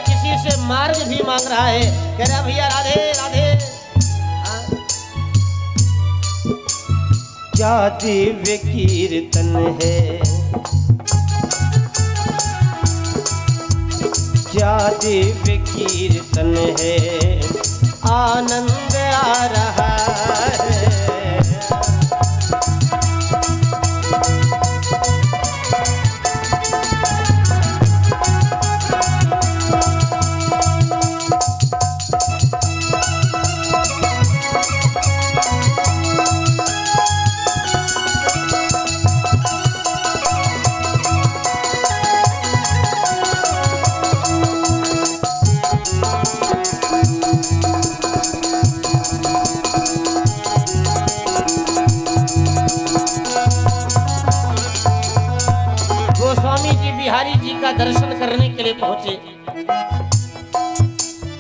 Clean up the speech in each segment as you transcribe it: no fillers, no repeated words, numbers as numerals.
किसी से मार्ग भी मांग रहा है, कह रहा भैया राधे राधे। क्या दिव्य कीर्तन है, क्या दिव्य कीर्तन है, आनंद आ रहा है। बिहारी जी का दर्शन करने के लिए पहुंचे।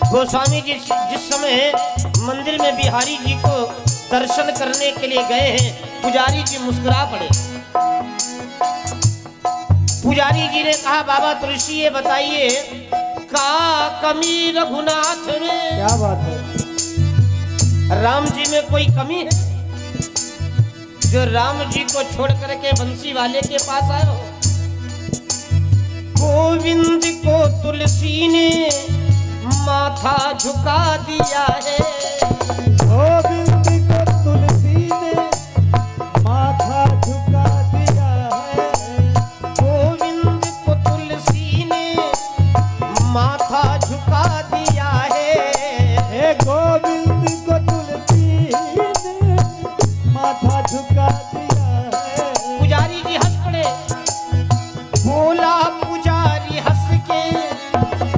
गोस्वामी जी जिस समय मंदिर में बिहारी जी को दर्शन करने के लिए गए हैं, पुजारी जी मुस्कुरा पड़े। पुजारी जी ने कहा बाबा तुलसी ये बताइए का कमी रघुनाथ में? क्या बात है, राम जी में कोई कमी है जो राम जी को छोड़ करके बंसी वाले के पास आए हो? गोविंद को तुलसी ने माथा झुका दिया है, गोविंद को तुलसी ने माथा झुका दिया है, गोविंद को तुलसी ने माथा झुका दिया है, गोविंद को तुलसी ने माथा झुका दिया है। पुजारी जी हंस पड़े, बोला पुजारी हंस के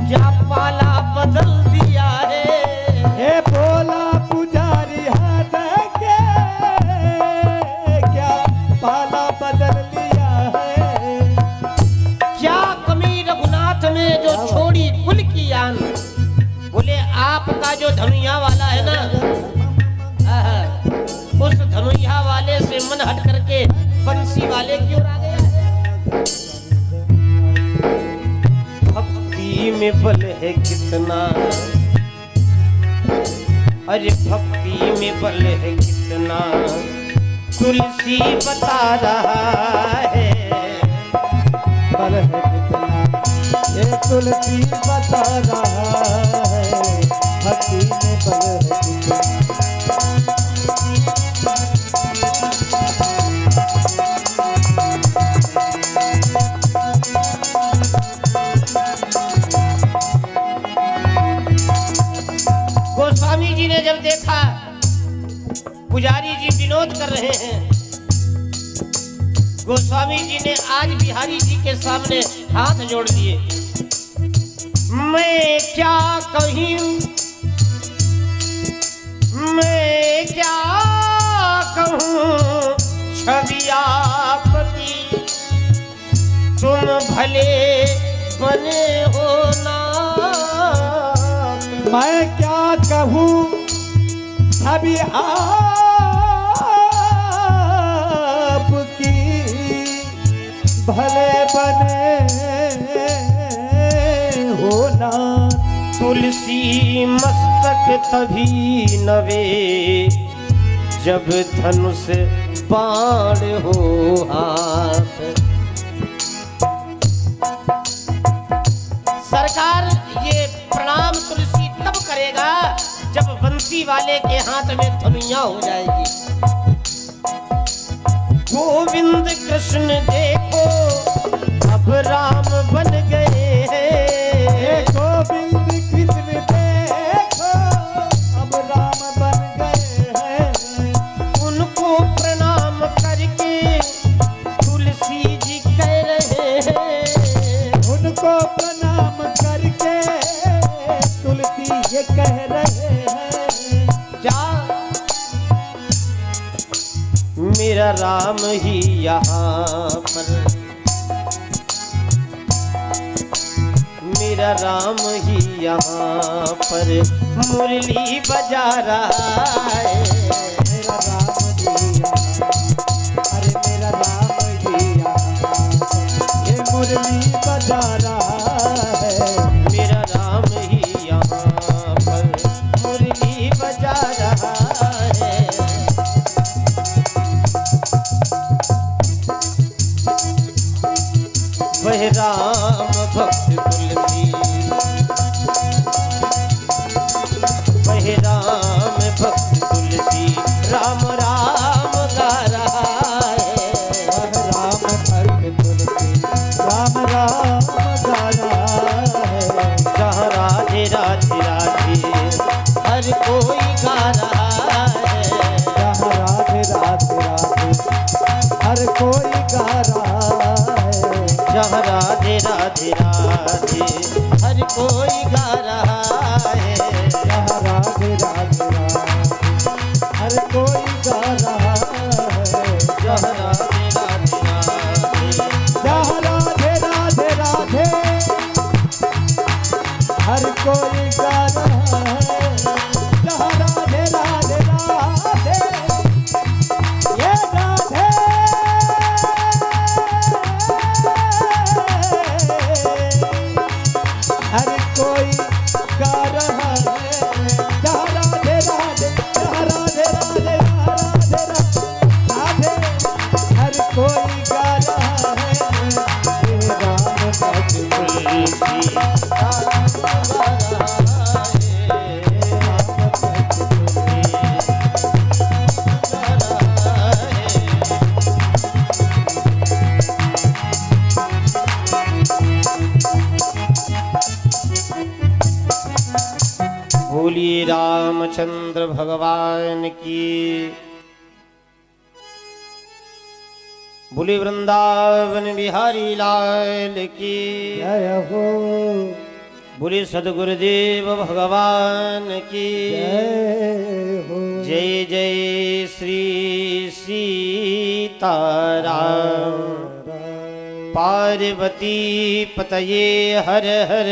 क्या पाला बदल दिया है, बोला पुजारी हंस के क्या पाला बदल लिया है। क्या कमी रघुनाथ में जो छोड़ी कुल की आन? बोले आपका जो धनुया वाला है ना, उस धनुया वाले से मन हट करके बंसी वाले की ओर आ गया है। भक्ति में बल है कितना, अरे भक्ति में बल है कितना, तुलसी बता रहा है। बल है कितना ये तुलसी बता रहा है, भक्ति में बल है कितना। गोस्वामी जी ने जब देखा पुजारी जी विनोद कर रहे हैं, गोस्वामी जी ने आज बिहारी जी के सामने हाथ जोड़ दिए। मैं क्या कहूं, मैं क्या कहूं छवि आपकी, तुम भले बने हो ना। मैं क्या कहूँ छवि आपकी, भले बने हो ना। तुलसी मस्तक तभी नवे, जब धनुष बाण हो हाथ। सरकार ये प्रणाम तुलसी तब करेगा जब बंसी वाले के हाथ में धनुया हो जाएगी। गोविंद कृष्ण देखो अब राम बन गए हैं, गोविंद कृष्ण देखो अब राम बन गए हैं। उनको प्रणाम करके तुलसी जी कह रहे हैं, उनको प्रणाम करके तुलसी ये कह रहे हैं। क्या मेरा राम ही यहाँ पर, मेरा राम ही यहाँ पर मुरली बजा रहा है। मेरा राम जी यहाँ, अरे मेरा राम जी यहाँ ये मुरली बजा रहा है। मेरा राम जहाँ राधे राधे राधे हर कोई गा रहा है। जहाँ राधे राधे राधे हर कोई गा रहा है। जहाँ राधे राधे राधे हर कोई गा रहा है। जहाँ राधे राधे राधे हर कोई गा रहा है। जहाँ राधे राधे राधे जहाँ राधे राधे राधे हर कोई गा रहा है। जहाँ राधे राधे राधे ये राधे हर कोई गा रहा है। जहाँ राधे राधे जहाँ राधे राधे राधे राधे हर कोई गा रहा है। हे राम भज तुलसी राम गा रहा है। बोलिए रामचंद्र भगवान की, बोले वृंदावन बिहारी लाल की, जय हो बोले सदगुरुदेव भगवान की, जय हो जय जय श्री सीताराम। पार्वती पतये हर हर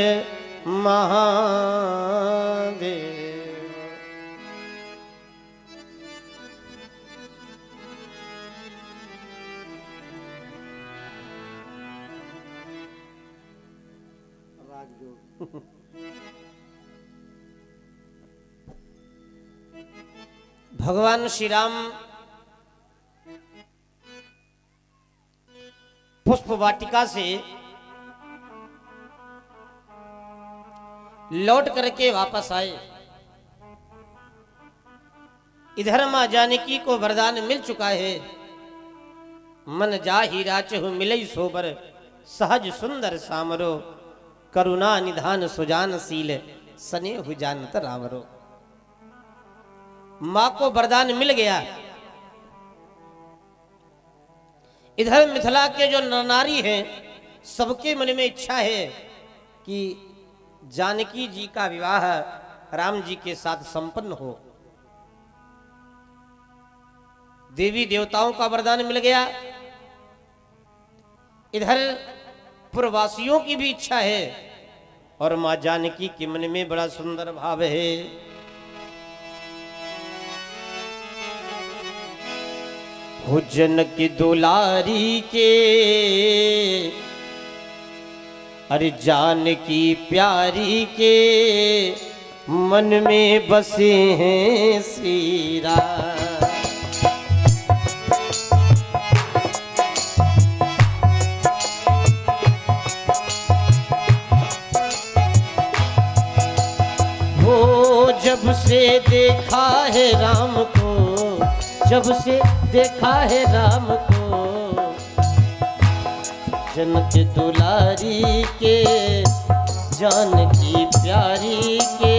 महादेव। भगवान श्री राम पुष्प वाटिका से लौट करके वापस आए। इधर मां जानकी को वरदान मिल चुका है, मन जाहि राचहु मिलई सोबर, सहज सुंदर सामरो, करुणा निधान सुजानशील, स्नेहु जानत रामरो। मां को वरदान मिल गया। इधर मिथिला के जो नर नारी हैं सबके मन में इच्छा है कि जानकी जी का विवाह राम जी के साथ संपन्न हो। देवी देवताओं का वरदान मिल गया। इधर पुरवासियों की भी इच्छा है और मां जानकी के मन में बड़ा सुंदर भाव है। हो जनक दुलारी के, अरे जानकी प्यारी के, मन में बसे हैं श्री राम। हो जब से देखा है राम को, जब से देखा है राम को, जनक दुलारी के, जानकी प्यारी के,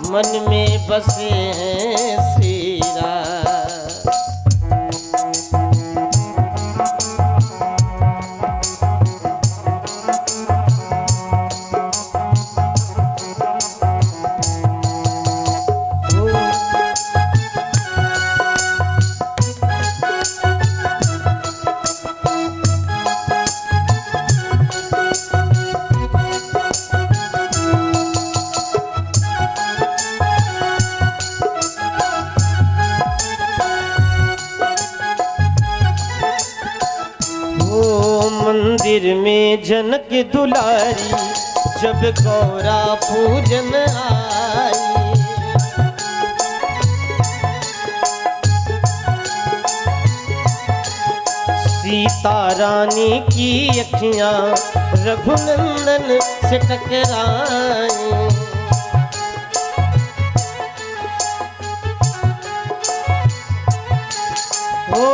मन में बसे हैं श्री राम। मंदिर में जनक दुलारी, जब गौरा पूजन आई, सीता रानी की अखियां रघुनंदन से टकराई। ओ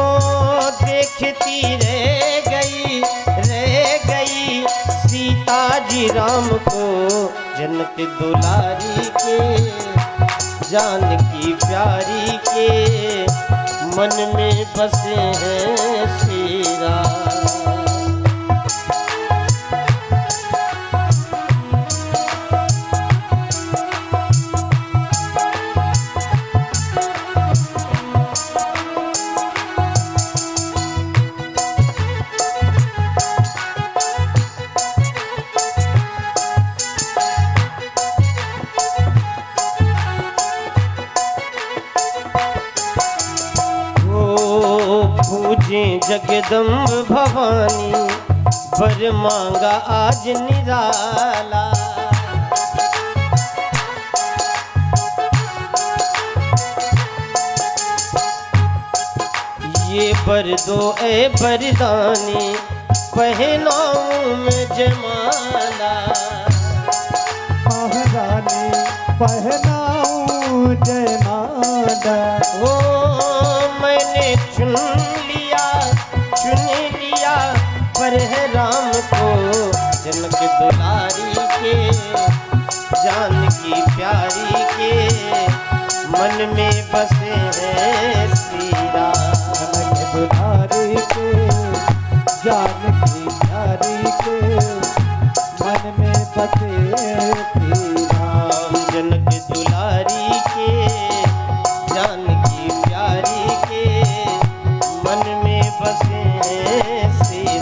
देखती रह गई सीता जी राम को, जनक दुलारी के जानकी प्यारी के मन में बसे हैं श्री राम। जगदम्ब भवानी वर मांगा आज निराला। ये बर दो ए बरदानी पहनाऊं मैं जमाला। महारानी पहनाऊं जयमाला। ओ मैंने चुन पर है राम को जनक दुलारी के जानकी प्यारी के मन में बसे हैं श्री राम। जनक दुलारी के जानकी प्यारी के मन में बसे श्री राम। जनक दुलारी के जानकी प्यारी के मन में बसे हैं श्री राम।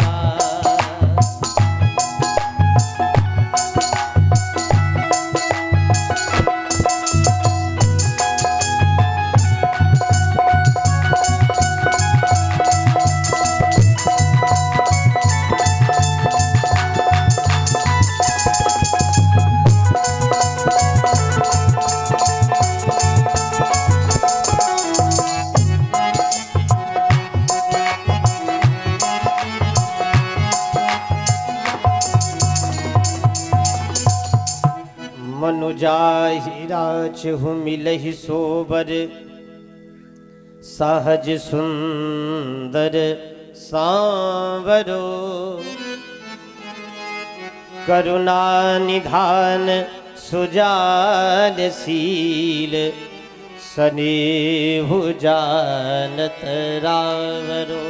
जाहिराच हूँ मिलहि सोबर सहज सुंदर सांवरो। करुणा निधान सुजानशील स्नेहु जानत रावरो।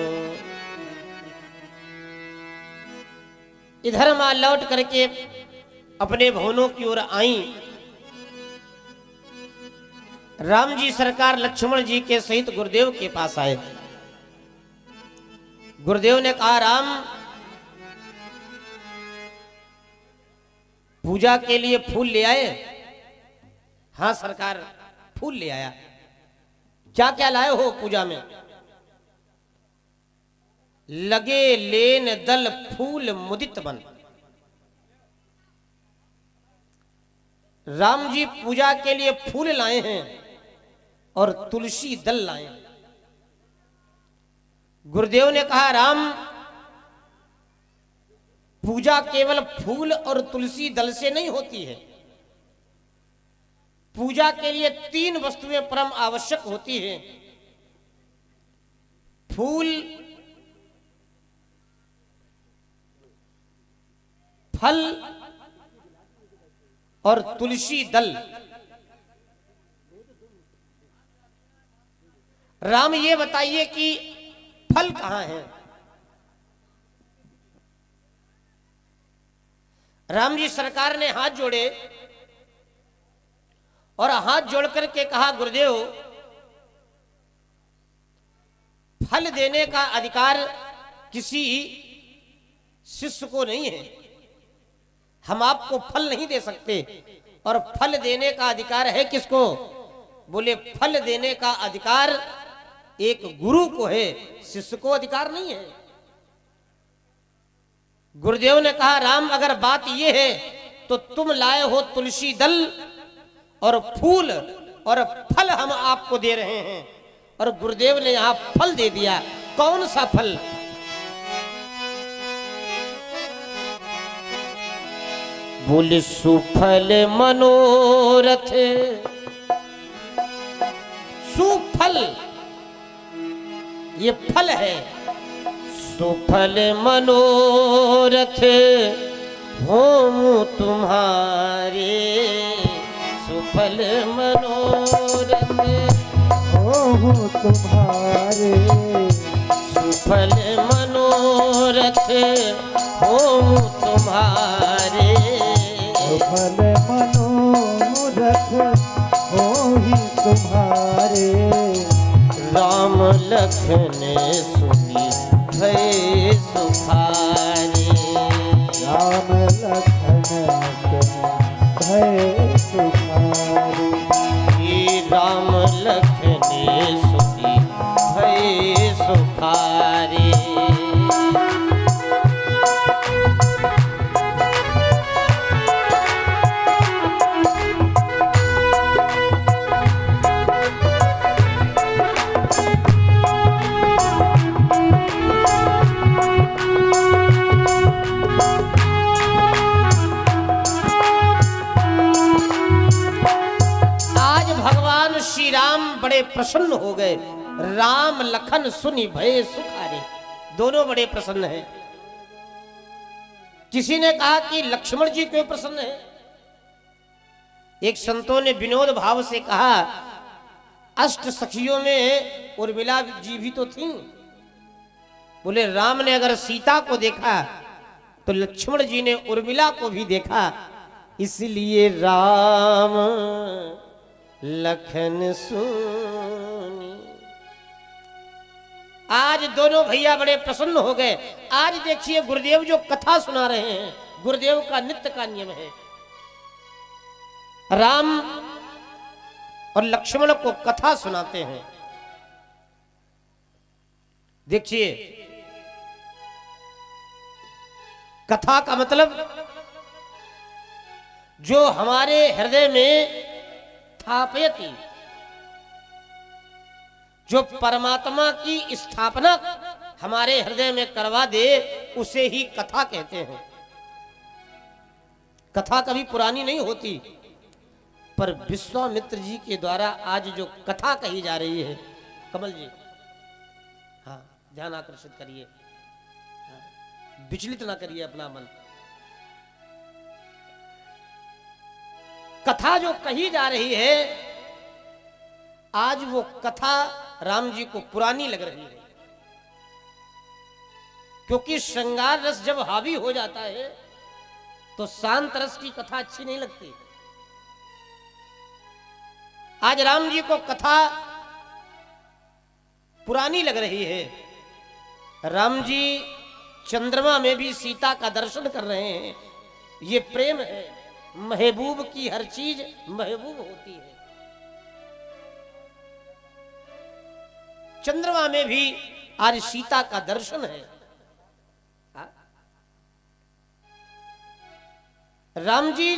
इधर मां लौट करके अपने भवनों की ओर आई। राम जी सरकार लक्ष्मण जी के सहित गुरुदेव के पास आए। गुरुदेव ने कहा, राम पूजा के लिए फूल ले आए? हाँ सरकार, फूल ले आया। क्या क्या लाए हो पूजा में? लगे लेन दल फूल मुदित बन। राम जी पूजा के लिए फूल लाए हैं और तुलसी दल लाए हैं। गुरुदेव ने कहा, राम पूजा केवल फूल और तुलसी दल से नहीं होती है। पूजा के लिए 3 वस्तुएं परम आवश्यक होती हैं। फूल, फल और तुलसी दल। राम ये बताइए कि फल कहां है? राम जी सरकार ने हाथ जोड़े और हाथ जोड़ करके कहा, गुरुदेव फल देने का अधिकार किसी शिष्य को नहीं है। हम आपको फल नहीं दे सकते। और फल देने का अधिकार है किसको? बोले फल देने का अधिकार एक गुरु को है, शिष्य को अधिकार नहीं है। गुरुदेव ने कहा, राम अगर बात यह है तो तुम लाए हो तुलसी दल और फूल और फल हम आपको दे रहे हैं। और गुरुदेव ने यहां फल दे दिया। कौन सा फल? बोले सुफल मनोरथ। सुफल ये फल है। सुफल मनोरथ होमू तुम्हारे सुफल मनोरथ, हो तुम्हारे सुफल मनोरथ, होमू तुम्हारे सुफल मनोरथ हो ही तुम्हारे। राम लखन सुनी भय सुखारे, राम लखन भय सुखारे। हे राम लखन सुनी भय सुखारे। श्री राम बड़े प्रसन्न हो गए। राम लखन सुनी भय सुखारे, दोनों बड़े प्रसन्न हैं। किसी ने कहा कि लक्ष्मण जी क्यों प्रसन्न है? एक संतों ने विनोद भाव से कहा, अष्ट सखियों में उर्मिला जी भी तो थीं। बोले राम ने अगर सीता को देखा तो लक्ष्मण जी ने उर्मिला को भी देखा, इसलिए राम लखन सुनी। आज दोनों भैया बड़े प्रसन्न हो गए। आज देखिए गुरुदेव जो कथा सुना रहे हैं, गुरुदेव का नित्य का नियम है, राम और लक्ष्मण को कथा सुनाते हैं। देखिए कथा का मतलब जो हमारे हृदय में स्थापयति, जो परमात्मा की स्थापना हमारे हृदय में करवा दे, उसे ही कथा कहते हैं। कथा कभी पुरानी नहीं होती, पर विश्वामित्र जी के द्वारा आज जो कथा कही जा रही है, कमल जी हाँ ध्यान आकर्षित करिए, विचलित ना करिए अपना मन। कथा जो कही जा रही है, आज वो कथा राम जी को पुरानी लग रही है, क्योंकि श्रृंगार रस जब हावी हो जाता है तो शांत रस की कथा अच्छी नहीं लगती। आज राम जी को कथा पुरानी लग रही है। राम जी चंद्रमा में भी सीता का दर्शन कर रहे हैं। ये प्रेम है, महबूब की हर चीज महबूब होती है। चंद्रमा में भी आज सीता का दर्शन है। राम जी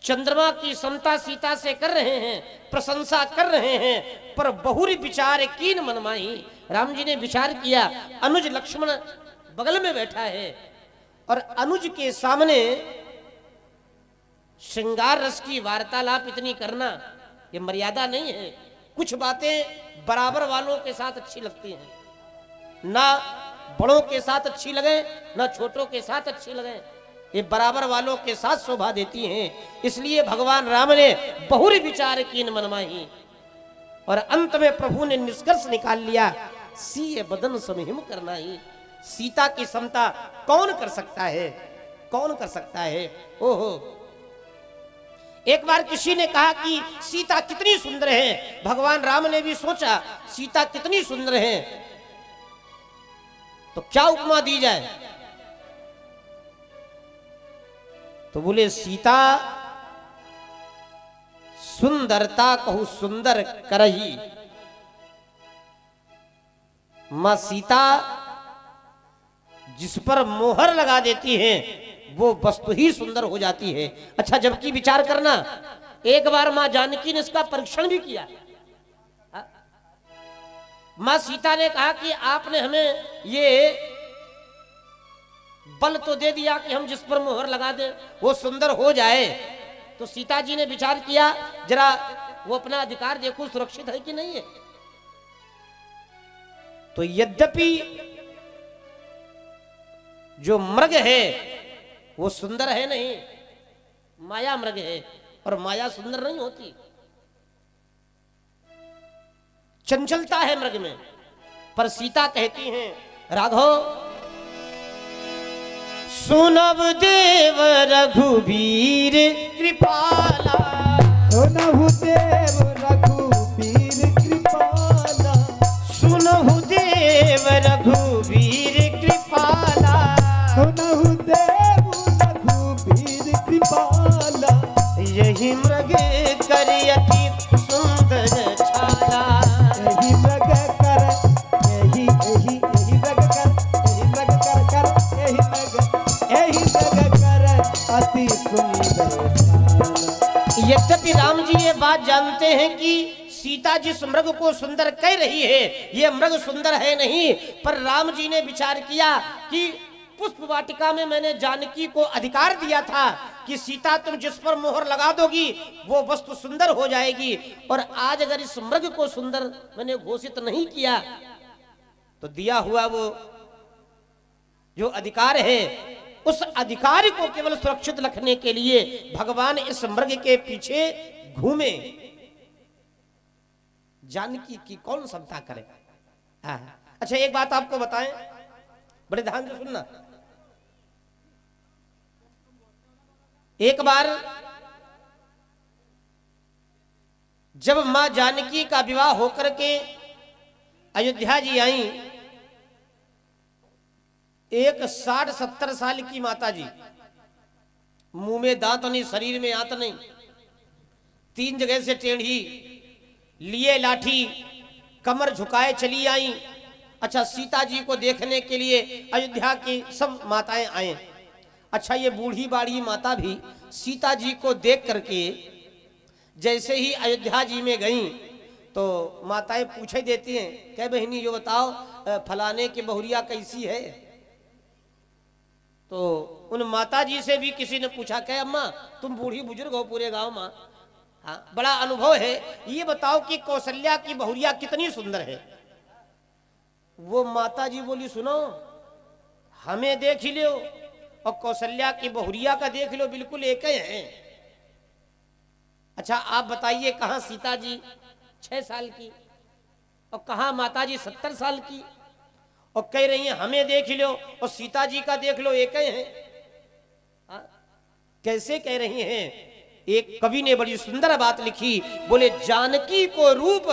चंद्रमा की समता सीता से कर रहे हैं, प्रशंसा कर रहे हैं, पर बहुरी विचार कीन मनमाही। राम जी ने विचार किया, अनुज लक्ष्मण बगल में बैठा है और अनुज के सामने श्रृंगार रस की वार्तालाप इतनी करना ये मर्यादा नहीं है। कुछ बातें बराबर वालों के साथ अच्छी लगती हैं, ना बड़ों के साथ अच्छी लगे ना छोटों के साथ अच्छी लगे, ये बराबर वालों के साथ शोभा देती हैं। इसलिए भगवान राम ने बहुरी विचार कीन मनमाही, और अंत में प्रभु ने निष्कर्ष निकाल लिया, सीए बदन समहिम करना ही। सीता की समता कौन कर सकता है, कौन कर सकता है? ओहो, एक बार किसी ने कहा कि सीता कितनी सुंदर है। भगवान राम ने भी सोचा सीता कितनी सुंदर है, तो क्या उपमा दी जाए? तो बोले सीता सुंदरता कहू सुंदर करही। मां सीता जिस पर मोहर लगा देती है वो वस्तु ही सुंदर हो जाती है। अच्छा, जबकि विचार करना, एक बार मां जानकी ने इसका परीक्षण भी किया। मां सीता ने कहा कि आपने हमें ये बल तो दे दिया कि हम जिस पर मोहर लगा दें वो सुंदर हो जाए। तो सीता जी ने विचार किया, जरा वो अपना अधिकार देखो सुरक्षित है कि नहीं है। तो यद्यपि जो मृग है वो सुंदर है नहीं, माया मृग है, और माया सुंदर नहीं होती। चंचलता है मृग में। पर सीता कहती हैं, राघव सुनव देव रघुबीर कृपाला, सुनहु देव रघुबीर कृपाला, सुनहु देव रघुबीर कृपाला, सुनहु देव रघुबीर कृपाला, यही मृग करियति सुंदर छाला, यही मृग कर, यही यही यही मृग कर, यही मृग कर कर, यही मृग कर अति सुंदर छाला। यद्यपि राम जी ये बात जानते हैं कि सीता जिस मृग को सुंदर कह रही है ये मृग सुंदर है नहीं, पर राम जी ने विचार किया कि पुष्प वाटिका में मैंने जानकी को अधिकार दिया था कि सीता तुम जिस पर मोहर लगा दोगी वो वस्तु सुंदर हो जाएगी, और आज अगर इस मृग को सुंदर मैंने घोषित नहीं किया तो दिया हुआ वो जो अधिकार है उस अधिकार को केवल सुरक्षित रखने के लिए भगवान इस मृग के पीछे घूमे। जानकी की कौन समता करे। अच्छा एक बात आपको बताएं, बड़े ध्यान से सुनना। एक बार जब मां जानकी का विवाह होकर के अयोध्या जी आई, एक 60-70 साल की माता जी, मुंह में दांत नहीं, शरीर में आंत नहीं, 3 जगह से टेढ़ी, लिए लाठी, कमर झुकाए चली आई। अच्छा सीता जी को देखने के लिए अयोध्या की सब माताएं आए। अच्छा ये बूढ़ी बाड़ी माता भी सीता जी को देख करके जैसे ही अयोध्या जी में गईं तो माताएं पूछे देती हैं, क्या बहनी ये बताओ फलाने की बहुरिया कैसी है। तो उन माता जी से भी किसी ने पूछा, क्या अम्मा तुम बूढ़ी बुजुर्ग हो पूरे गांव में, हाँ बड़ा अनुभव है, ये बताओ कि कौशल्या की बहुरिया कितनी सुंदर है। वो माता जी बोली, सुनो हमें देख ही लो और कौशल्या की बहुरिया का देख लो, बिल्कुल एक ही है। अच्छा आप बताइए कहां सीता जी 6 साल की और कहां माता जी 70 साल की, और कह रही हैं हमें देख लो और सीता जी का देख लो एक ही है। कैसे कह रही हैं। एक कवि ने बड़ी सुंदर बात लिखी, बोले जानकी को रूप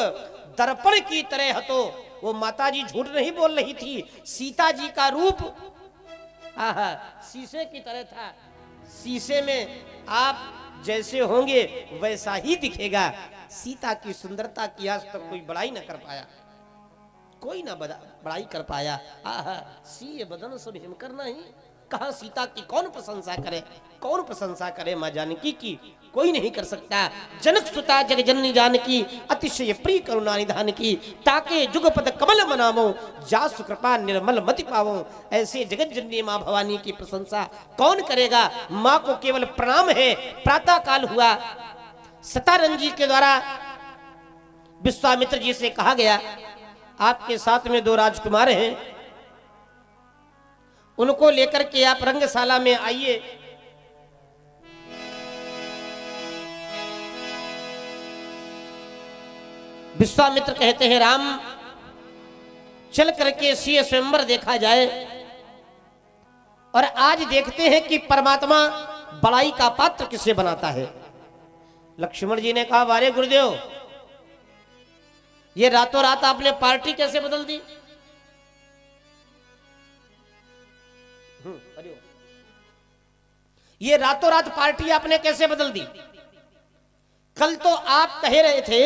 दर्पण की तरह हतो। वो माता जी झूठ नहीं बोल रही थी, सीता जी का रूप शीशे की तरह था। शीशे में आप जैसे होंगे वैसा ही दिखेगा। सीता की सुंदरता की आज तक कोई बड़ाई न कर पाया, कोई ना बड़ाई कर पाया। सी बदन सब हिम करना ही, कहा सीता की कौन प्रशंसा करे, कौन प्रशंसा करे मां जानकी की, कोई नहीं कर सकता। जनक सुता जग जननी जानकी, अतिशय प्रिय करुणा निधान की, ताके जुगपद कमल मनावो, जासु कृपा निर्मल मति पावो। ऐसे जगत जननी मां भवानी की प्रशंसा कौन करेगा। मां को केवल प्रणाम है। प्रातः काल हुआ, सतारंजी के द्वारा विश्वामित्र जी से कहा गया, आपके साथ में 2 राजकुमार हैं, उनको लेकर के आप रंगशाला में आइए। विश्वामित्र कहते हैं, राम चल करके सीए स्वयंवर देखा जाए, और आज देखते हैं कि परमात्मा बड़ाई का पात्र किसे बनाता है। लक्ष्मण जी ने कहा, वारे गुरुदेव ये रातों रात आपने पार्टी कैसे बदल दी। ये रातों रात पार्टी आपने कैसे बदल दी। कल तो आप कह रहे थे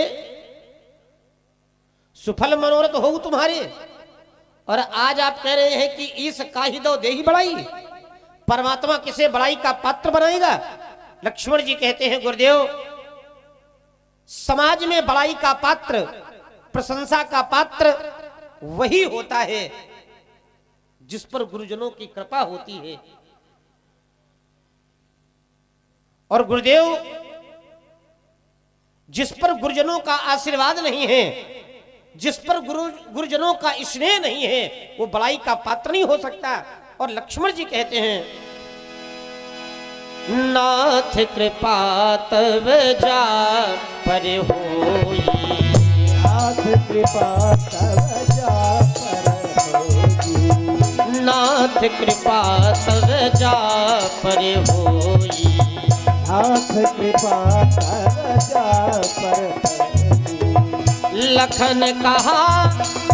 सुफल मनोरथ हो तुम्हारे, और आज आप कह रहे हैं कि इस काही दो दे ही बड़ाई। परमात्मा किसे बड़ाई का पात्र बनाएगा। लक्ष्मण जी कहते हैं, गुरुदेव समाज में बड़ाई का पात्र, प्रशंसा का पात्र वही होता है जिस पर गुरुजनों की कृपा होती है। और गुरुदेव जिस पर गुरुजनों का आशीर्वाद नहीं है, जिस पर गुरुजनों का स्नेह नहीं है, वो बड़ाई का पात्र नहीं हो सकता। और लक्ष्मण जी कहते हैं, नाथ कृपा तब जा पर होई। नाथ कृपा तब जा पर होई। नाथ कृपा तब जा पर होई। नाथ कृपा तब जा पर होई। लखन कहा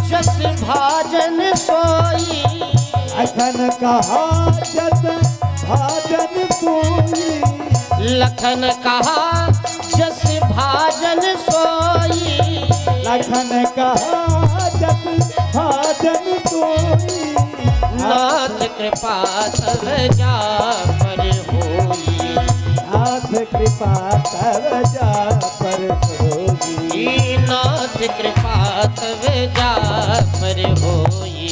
जस भाजन सोई। लखन कहा जस भाजन सोई। लखन कहा जस भाजन सोई। लखन कहा जस भाजन सोई। नाथ कृपा तब जा पर होई। नाथ कृपा तब जा पर होई। नाथ कृपा तब जा पर होई।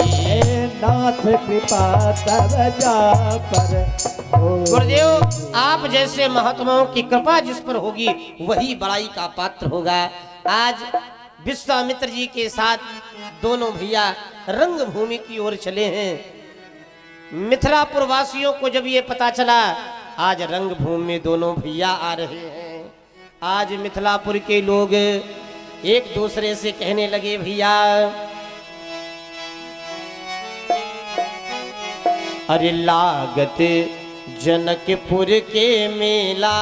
नाथ कृपा तब जा पर होई। गुरुदेव, आप जैसे महात्माओं की कृपा जिस पर होगी वही बड़ाई का पात्र होगा। आज विश्वामित्र जी के साथ दोनों भैया रंग भूमि की ओर चले हैं। मिथिलापुर वासियों को जब ये पता चला आज रंग भूमि में दोनों भैया आ रहे हैं, आज मिथिलापुर के लोग एक दूसरे से कहने लगे, भैया अरे लागत जनकपुर के मेला।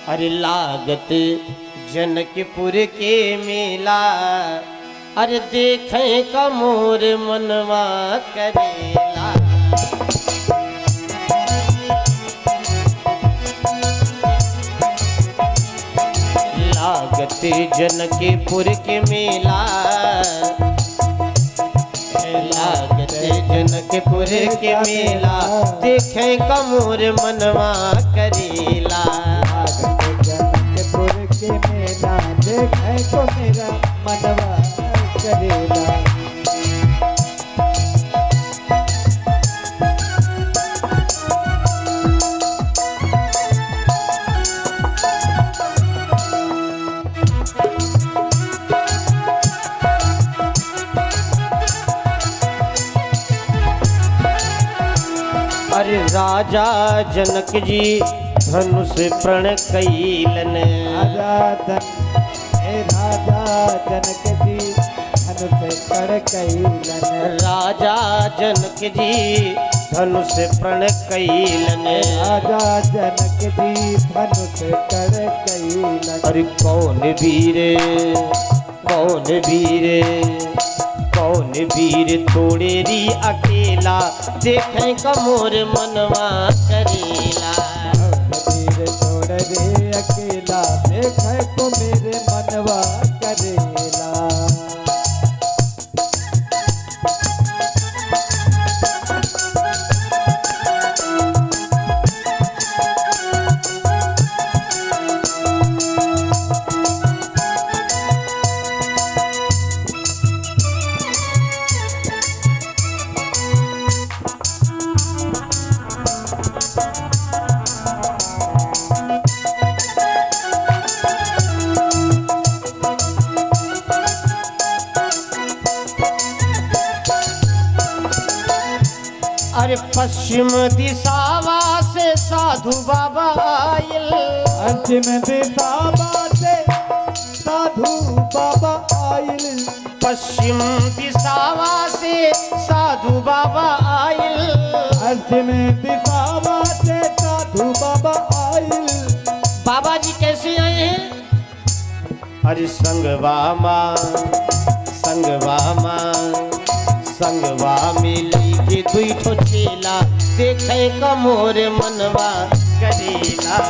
अरे लागत जनकपुर के मेला। अरे देखें का मोर मनवा करेला। लागत जनकपुर के मेला। लागत जनकपुर के मेला। देखें का मोर मनवा करेला। जनकपुर के मेला देखे को मेरा मनवा करेला। अरे राजा जनक जी धनुष प्रण कैलन। राजा जनक जी धनुष प्रण कैलन। राजा जनक जी धनुष प्रण कैलन। राजा जनक जी धनुष प्रण कैलन। अरे कौन वीर कौन वीर कौन वीर तोड़े री अकेला। देखें का मोर मनवा करेला। वीर छोड़ रे अकेला देखे को मेरे मनवा करेला। अरे पश्चिम दिशावा से साधु बाबा आयल। पश्चिम दिशावा से साधु बाबा आयल। पश्चिम दिशावा से साधु बाबा आयल। पश्चिम दिशावा से साधु बाबा आयल। बाबा जी कैसे आए हैं? अरे संगवा माँ संगवा माँ संगवा में लेके दुई ठो चेला। देखे का मोर मनवा करेला।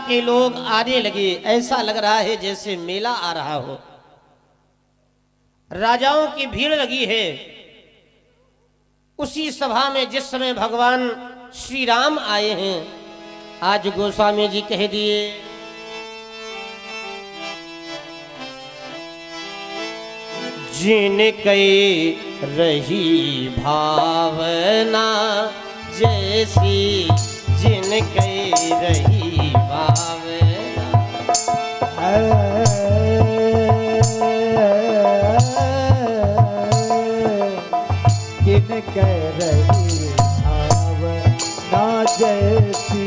के लोग आने लगे। ऐसा लग रहा है जैसे मेला आ रहा हो। राजाओं की भीड़ लगी है। उसी सभा में जिस समय भगवान श्री राम आए हैं, आज गोस्वामी जी कह दिए, जिन कई रही भावना जैसी, जिन कई रही भावना। जिन कई रही भावना जैसी,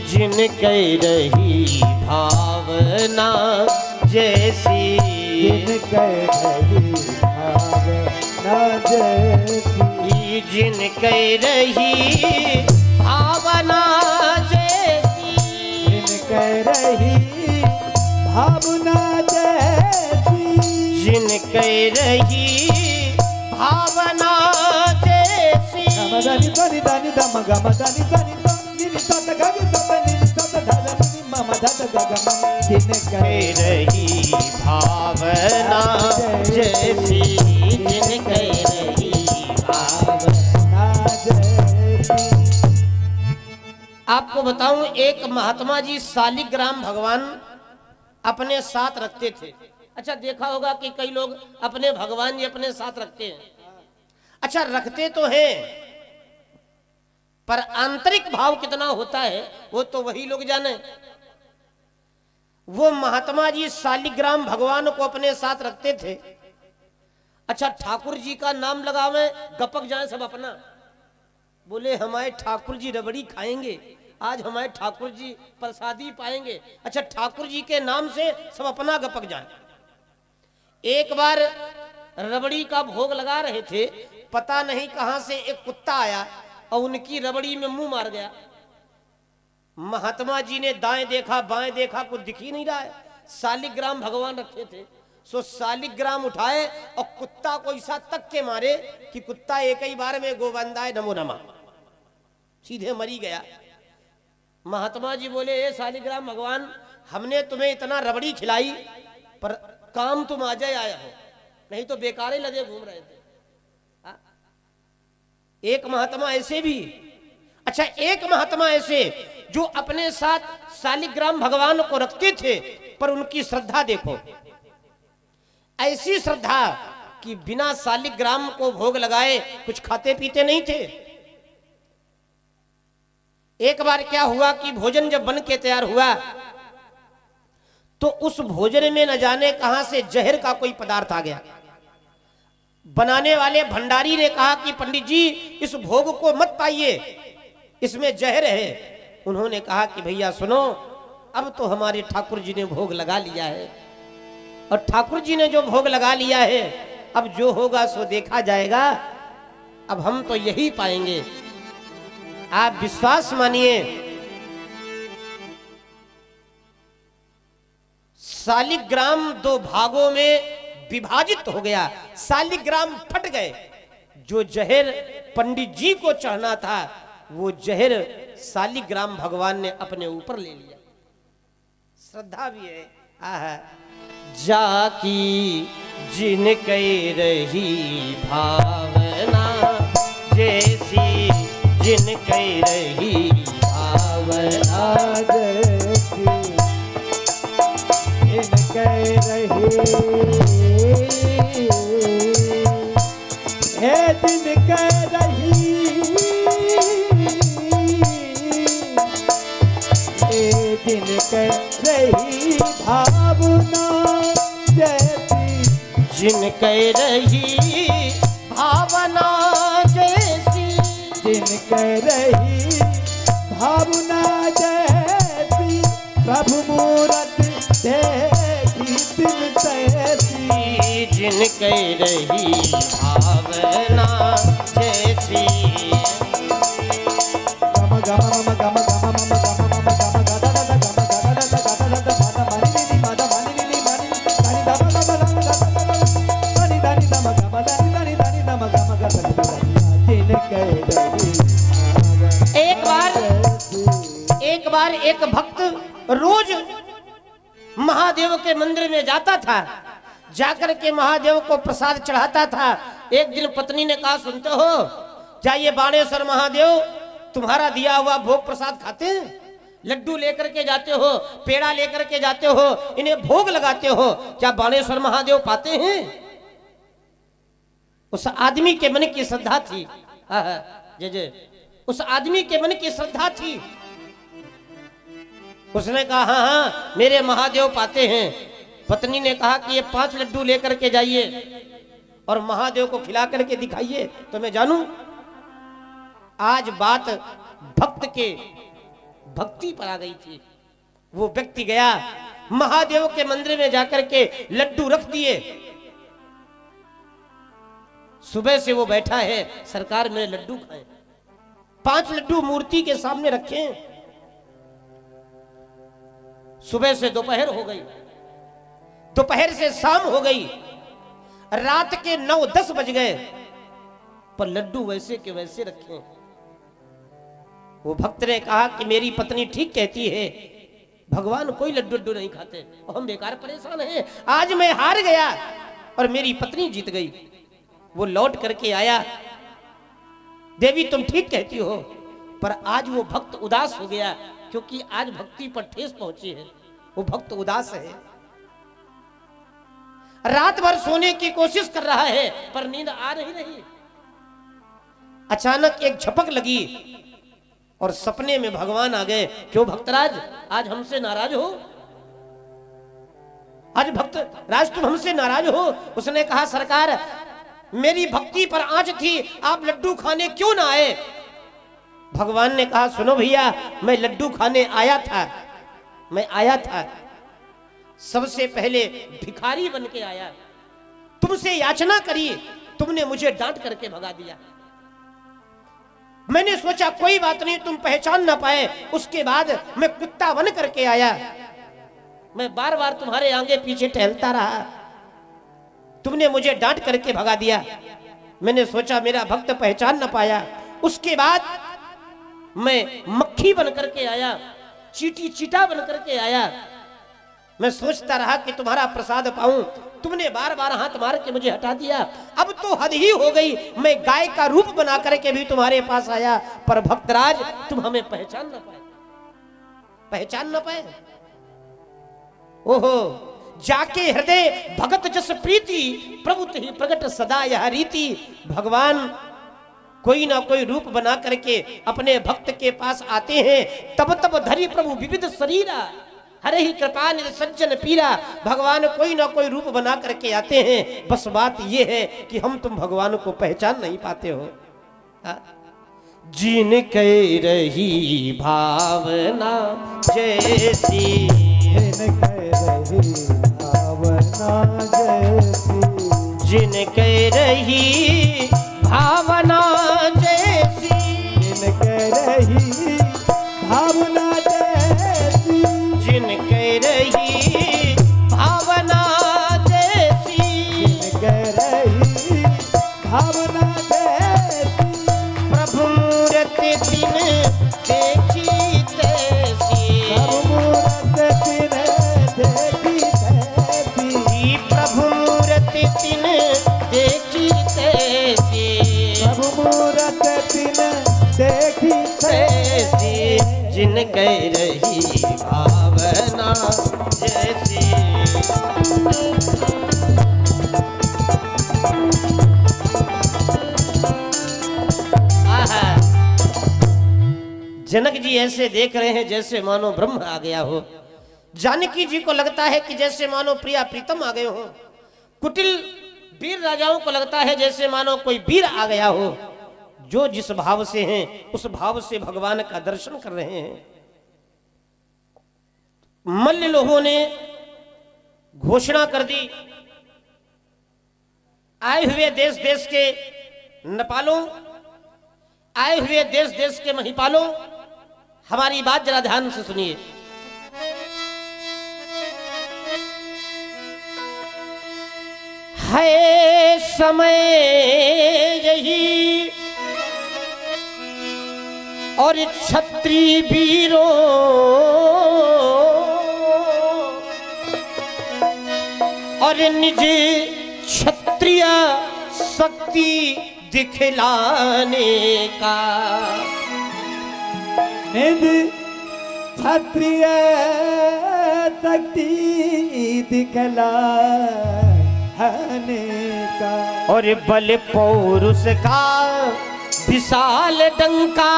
जिन कई रही भावना जैसी, जिन कई रही भावना जैसी, जिन कई रही भावना जैसी, जिन कई रही भावना जैसी, जिन कई रही भावना जैसी। गमदानी दानी दानी दम गमदानी दानी दानी तत गग तत तत धरनी मम धत गगम। जिन कई रही भावना जैसी, जिन कई रही भावना जैसी। आपको बताऊं, एक महात्मा जी शालिग्राम भगवान अपने साथ रखते थे। अच्छा, देखा होगा कि कई लोग अपने भगवान जी अपने साथ रखते हैं। अच्छा, रखते तो हैं, पर आंतरिक भाव कितना होता है वो तो वही लोग जाने। वो महात्मा जी शालिग्राम भगवान को अपने साथ रखते थे। अच्छा, ठाकुर जी का नाम लगावे, गपक जाए सब अपना, बोले हमारे ठाकुर जी रबड़ी खाएंगे, आज हमारे ठाकुर जी प्रसादी पाएंगे। अच्छा, ठाकुर जी के नाम से सब अपना गपक जाए। एक बार रबड़ी का भोग लगा रहे थे, पता नहीं कहां से एक कुत्ता आया और उनकी रबड़ी में मुंह मार गया। महात्मा जी ने दाएं देखा बाएं देखा, कुछ दिख ही नहीं रहा है। शालिग्राम भगवान रखे थे, सो शालिग्राम उठाए और कुत्ता को ऐसा तक के मारे कि कुत्ता एक ही बार में गोविंदाय नमो नमः सीधे मरी गया। महात्मा जी बोले, ए शालिग्राम भगवान, हमने तुम्हें इतना रबड़ी खिलाई, पर काम तुम आ जाए आया हो, नहीं तो बेकारे लगे घूम रहे थे। हा? एक महात्मा ऐसे भी। अच्छा, एक महात्मा ऐसे जो अपने साथ शालिग्राम भगवान को रखते थे, पर उनकी श्रद्धा देखो, ऐसी श्रद्धा कि बिना शालिग्राम को भोग लगाए कुछ खाते पीते नहीं थे। एक बार क्या हुआ कि भोजन जब बन के तैयार हुआ तो उस भोजन में न जाने कहां से जहर का कोई पदार्थ आ गया। बनाने वाले भंडारी ने कहा कि पंडित जी, इस भोग को मत पाइए, इसमें जहर है। उन्होंने कहा कि भैया सुनो, अब तो हमारे ठाकुर जी ने भोग लगा लिया है, और ठाकुर जी ने जो भोग लगा लिया है, अब जो होगा सो देखा जाएगा, अब हम तो यही पाएंगे। आप विश्वास मानिए, शालिग्राम दो भागों में विभाजित हो गया, शालिग्राम फट गए। जो जहर पंडित जी को चढ़ना था, वो जहर शालिग्राम भगवान ने अपने ऊपर ले लिया। श्रद्धा भी है। आहा, जाकी जिन कई रही भावना जैसी, जिन कई रही भावना जैसी, जिन कई रही है, जिन कई रही जिन कई रही भावना जैसी, जिन कई रही भावना जैसी, जिन कई रही भावना जैसी, प्रभु मूरत देखी तिन तैसी, जिन कई रही भावना जैसी। गम गम गम गम गम गम गम गम गम गदा गदा गम गदा गदा गदा गदा मानी नी मादा मानी नी मानी दानी दम गम दानी दानी दम गम दानी दानी दानी दम गम गदा जिन कई रही एक बार एक भक्त रोज महादेव के मंदिर में जाता था, जाकर के महादेव को प्रसाद चढ़ाता था। एक दिन पत्नी ने कहा, सुनते हो, क्या ये बाणेश्वर महादेव तुम्हारा दिया हुआ भोग प्रसाद खाते हैं? लड्डू लेकर के जाते हो, पेड़ा लेकर के जाते हो, इन्हें भोग लगाते हो, क्या बाणेश्वर महादेव पाते हैं? उस आदमी के मन की श्रद्धा थी। जय जय। उस आदमी के मन की श्रद्धा थी। उसने कहा, हाँ हाँ मेरे महादेव पाते हैं। पत्नी ने कहा कि ये 5 लड्डू लेकर के जाइए और महादेव को खिला करके दिखाइए तो मैं जानूं। आज बात भक्त के भक्ति पर आ गई थी। वो व्यक्ति गया, महादेव के मंदिर में जाकर के लड्डू रख दिए। सुबह से वो बैठा है, सरकार मेरे लड्डू खाएं। 5 लड्डू मूर्ति के सामने रखे। सुबह से दोपहर हो गई, दोपहर से शाम हो गई, रात के 9-10 बज गए, पर लड्डू वैसे के वैसे रखे। वो भक्त ने कहा कि मेरी पत्नी ठीक कहती है, भगवान कोई लड्डू नहीं खाते और हम बेकार परेशान हैं। आज मैं हार गया और मेरी पत्नी जीत गई। वो लौट करके आया, देवी तुम ठीक कहती हो, पर आज वो भक्त उदास हो गया क्योंकि आज भक्ति पर ठेस पहुंची है। वो भक्त उदास है, रात भर सोने की कोशिश कर रहा है पर नींद आ नहीं। अचानक एक झपक लगी और सपने में भगवान आ गए। क्यों भक्तराज, आज हमसे नाराज हो? आज भक्तराज तुम हमसे नाराज हो? उसने कहा, सरकार मेरी भक्ति पर आंच थी, आप लड्डू खाने क्यों ना आए? भगवान ने कहा, सुनो भैया, मैं लड्डू खाने आया था। मैं आया था, सबसे पहले भिखारी बन के आया, तुमसे याचना करी, तुमने मुझे डांट करके भगा दिया। मैंने सोचा कोई बात नहीं, तुम पहचान ना पाए, उसके बाद मैं कुत्ता बन करके आया। मैं बार बार तुम्हारे आगे पीछे टहलता रहा, तुमने मुझे डांट करके भगा दिया। मैंने सोचा मेरा भक्त पहचान ना पाया। उसके बाद मैं मक्खी बन करके आया, चीटी चीटा बन करके आया। मैं सोचता रहा कि तुम्हारा प्रसाद पाऊं, तुमने बार बार हाथ मार के मुझे हटा दिया। अब तो हद ही हो गई, मैं गाय का रूप बना करके भी तुम्हारे पास आया, पर भक्तराज तुम हमें पहचान ना पाए, पहचान ना पाए। ओहो, जाके हृदय भगत जस प्रीति, प्रभु ही प्रगट सदा यह रीति। भगवान कोई ना कोई रूप बना करके अपने भक्त के पास आते हैं। तब तब धरी प्रभु विविध शरीरा, हरे ही कृपा निधि सज्जन पीरा। भगवान कोई ना कोई रूप बना करके आते हैं, बस बात ये है कि हम तुम भगवान को पहचान नहीं पाते हो। जिन कह रही भावना जैसी, जिन कह रही भावना जैसी, जिन कह रही भावना जैसी, जिन कह रही भावना जैसी, जिन कह रही भावना जैसी, जिन कह रही भावना जैसी, प्रभु मूर्ति दिन देखी तैसी, प्रभु मूरत दिन देखी तैसी, प्रभु मूर्ति दिन देखी तैसी, प्रभु मूरत दिन देखी तैसी, जिन कह रही भावना जैसी। जनक जी ऐसे देख रहे हैं जैसे मानो ब्रह्म आ गया हो। जानकी जी को लगता है कि जैसे मानो प्रिया प्रीतम आ गए हो। कुटिल वीर राजाओं को लगता है जैसे मानो कोई वीर आ गया हो। जो जिस भाव से हैं उस भाव से भगवान का दर्शन कर रहे हैं। मल्ल लोगों ने घोषणा कर दी, आए हुए देश देश के नपालों, आए हुए देश देश के महिपालों, हमारी बात जरा ध्यान से सुनिए। है समय यही और क्षत्रिय वीरों निज क्षत्रिय शक्ति दिखलाने का। निज क्षत्रिय शक्ति दिखलाने का। और बल पौरुष का विशाल डंका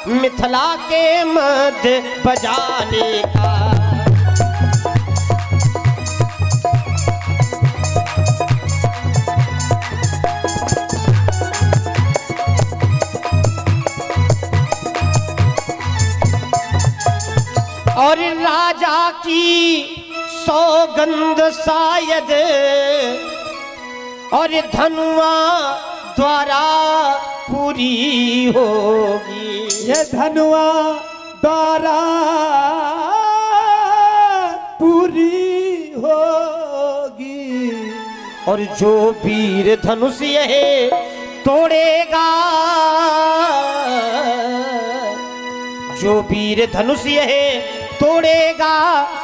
मिथिला के मध्य बजाने का। और राजा की सौगंध शायद और धनुआ द्वारा पूरी होगी। ये धनुआ द्वारा पूरी होगी। और जो वीर धनुष यह तोड़ेगा, जो वीर धनुष यह तोड़ेगा,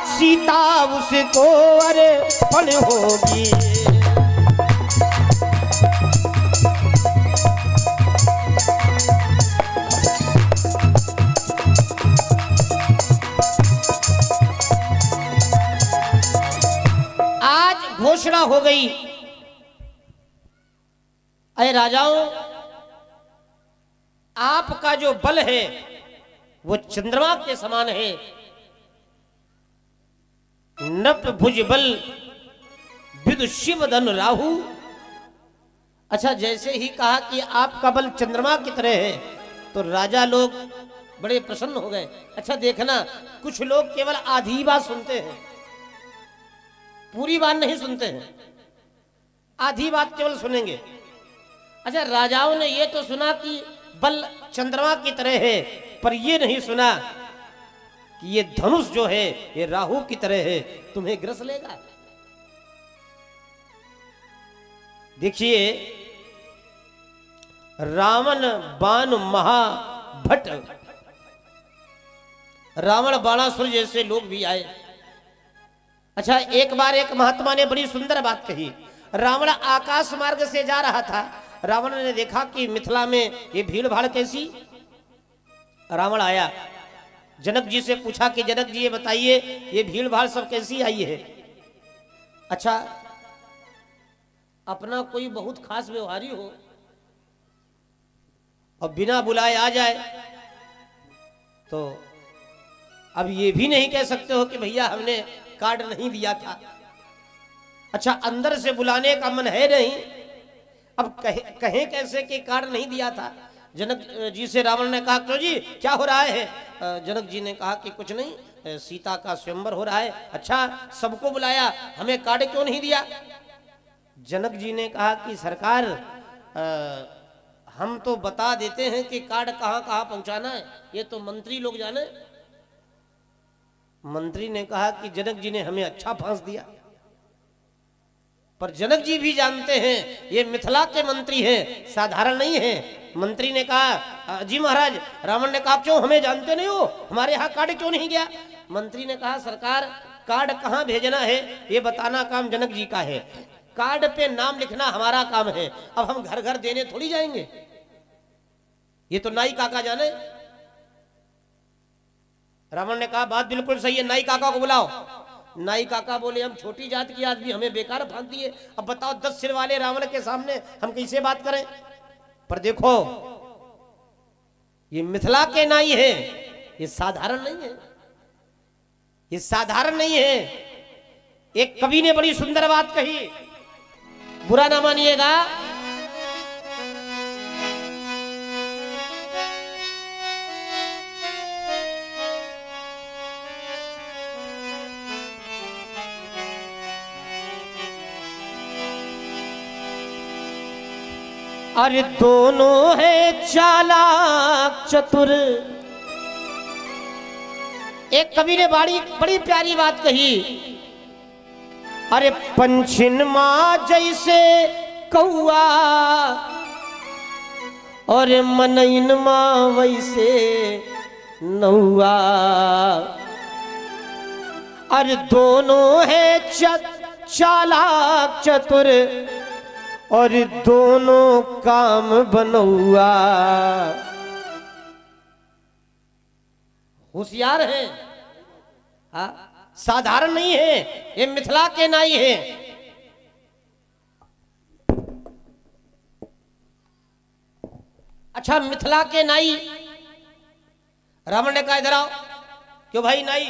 सीता उसको अर्पण होगी। आज घोषणा हो गई, अरे राजाओं, आपका जो बल है वो चंद्रमा के समान है। नप भुज बल विदु शिव धनु राहु। अच्छा, जैसे ही कहा कि आपका बल चंद्रमा की तरह है तो राजा लोग बड़े प्रसन्न हो गए। अच्छा देखना, कुछ लोग केवल आधी बात सुनते हैं, पूरी बात नहीं सुनते हैं, आधी बात केवल सुनेंगे। अच्छा, राजाओं ने ये तो सुना कि बल चंद्रमा की तरह है, पर ये नहीं सुना कि ये धनुष जो है ये राहु की तरह है, तुम्हें ग्रस लेगा। देखिए, रावण बाण महाभट, रावण बाणासुर जैसे लोग भी आए। अच्छा, एक बार एक महात्मा ने बड़ी सुंदर बात कही। रावण आकाश मार्ग से जा रहा था। रावण ने देखा कि मिथिला में ये भीड़ भाड़ कैसी। रावण आया, जनक जी से पूछा कि जनक जी ये बताइए ये भीड़ भाड़ सब कैसी आई है। अच्छा, अपना कोई बहुत खास व्यवहारी हो और बिना बुलाए आ जाए तो अब ये भी नहीं कह सकते हो कि भैया हमने कार्ड नहीं दिया था। अच्छा, अंदर से बुलाने का मन है नहीं, अब कहें कैसे कि कार्ड नहीं दिया था। जनक जी से रावण ने कहा, क्यों जी क्या हो रहा है? जनक जी ने कहा कि कुछ नहीं, सीता का स्वयंवर हो रहा है। अच्छा, सबको बुलाया, हमें कार्ड क्यों नहीं दिया? जनक जी ने कहा कि सरकार, हम तो बता देते हैं कि कार्ड कहाँ कहाँ पहुंचाना है, ये तो मंत्री लोग जाने। मंत्री ने कहा कि जनक जी ने हमें अच्छा फांस दिया, पर जनक जी भी जानते हैं ये मिथिला के मंत्री हैं, साधारण नहीं है। मंत्री ने कहा, जी महाराज। रावण ने कहा, क्यों हमें जानते नहीं हो, हमारे यहाँ कार्ड क्यों नहीं गया? मंत्री ने कहा, सरकार कार्ड कहाँ भेजना है ये बताना काम जनक जी का है, कार्ड पे नाम लिखना हमारा काम है। अब हम घर घर देने थोड़ी जाएंगे, ये तो नाई काका जाने। रावण ने कहा, बात बिल्कुल सही है, नाई काका को बुलाओ। नाई काका बोले, हम छोटी जात की आदमी, हमें बेकार फांस दिए। अब बताओ 10 सिर वाले रावण के सामने हम कैसे बात करें? पर देखो, ये मिथिला के नाई है, ये साधारण नहीं है, ये साधारण नहीं है। एक कवि ने बड़ी सुंदर बात कही, बुरा ना मानिएगा। अरे दोनों है चालाक चतुर। एक कवि ने बड़ी प्यारी बात कही, अरे पंछिन माँ जैसे कौआ और मनइन माँ वैसे नौआ। अरे दोनों है चालाक चतुर और दोनों काम बनौआ। होशियार है, हाँ, साधारण नहीं है, ये मिथिला के नाई है। अच्छा, मिथिला के नाई, रावण ने कहा इधर आओ। क्यों भाई नाई,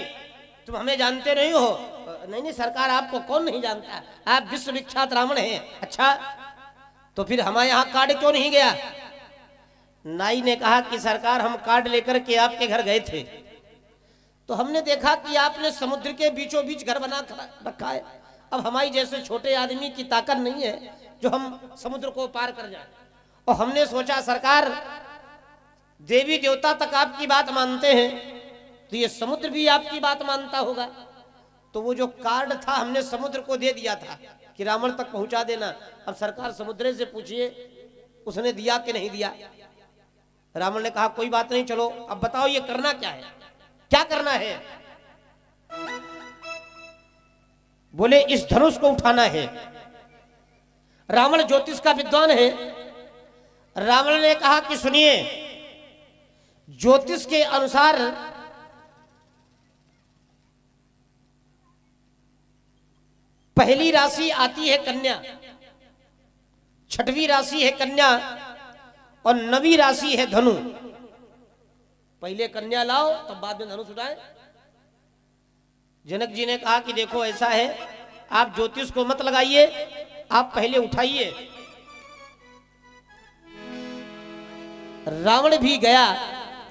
तुम हमें जानते नहीं हो? नहीं नहीं सरकार, आपको कौन नहीं जानता, आप विश्व विख्यात रावण हैं। अच्छा, तो फिर हमारे यहाँ कार्ड क्यों नहीं गया? नाई ने कहा कि सरकार, हम कार्ड लेकर के आपके घर गए थे, तो हमने देखा कि आपने समुद्र के बीचों बीच घर बना रखा है। अब हमारी जैसे छोटे आदमी की ताकत नहीं है जो हम समुद्र को पार कर जाए। और हमने सोचा सरकार, देवी देवता तक आपकी बात मानते हैं, तो ये समुद्र भी आपकी बात मानता होगा। तो वो जो कार्ड था हमने समुद्र को दे दिया था कि रावण तक पहुंचा देना। अब सरकार समुद्र से पूछिए उसने दिया कि नहीं दिया। रावण ने कहा कोई बात नहीं, चलो अब बताओ ये करना क्या है, क्या करना है? बोले इस धनुष को उठाना है। रावण ज्योतिष का विद्वान है। रावण ने कहा कि सुनिए, ज्योतिष के अनुसार पहली राशि आती है कन्या, छठवीं राशि है कन्या और नवीं राशि है धनु। पहले कन्या लाओ तब बाद में धनुष उठाए। जनक जी ने कहा कि देखो ऐसा है, आप ज्योतिष को मत लगाइए, आप पहले उठाइए। रावण भी गया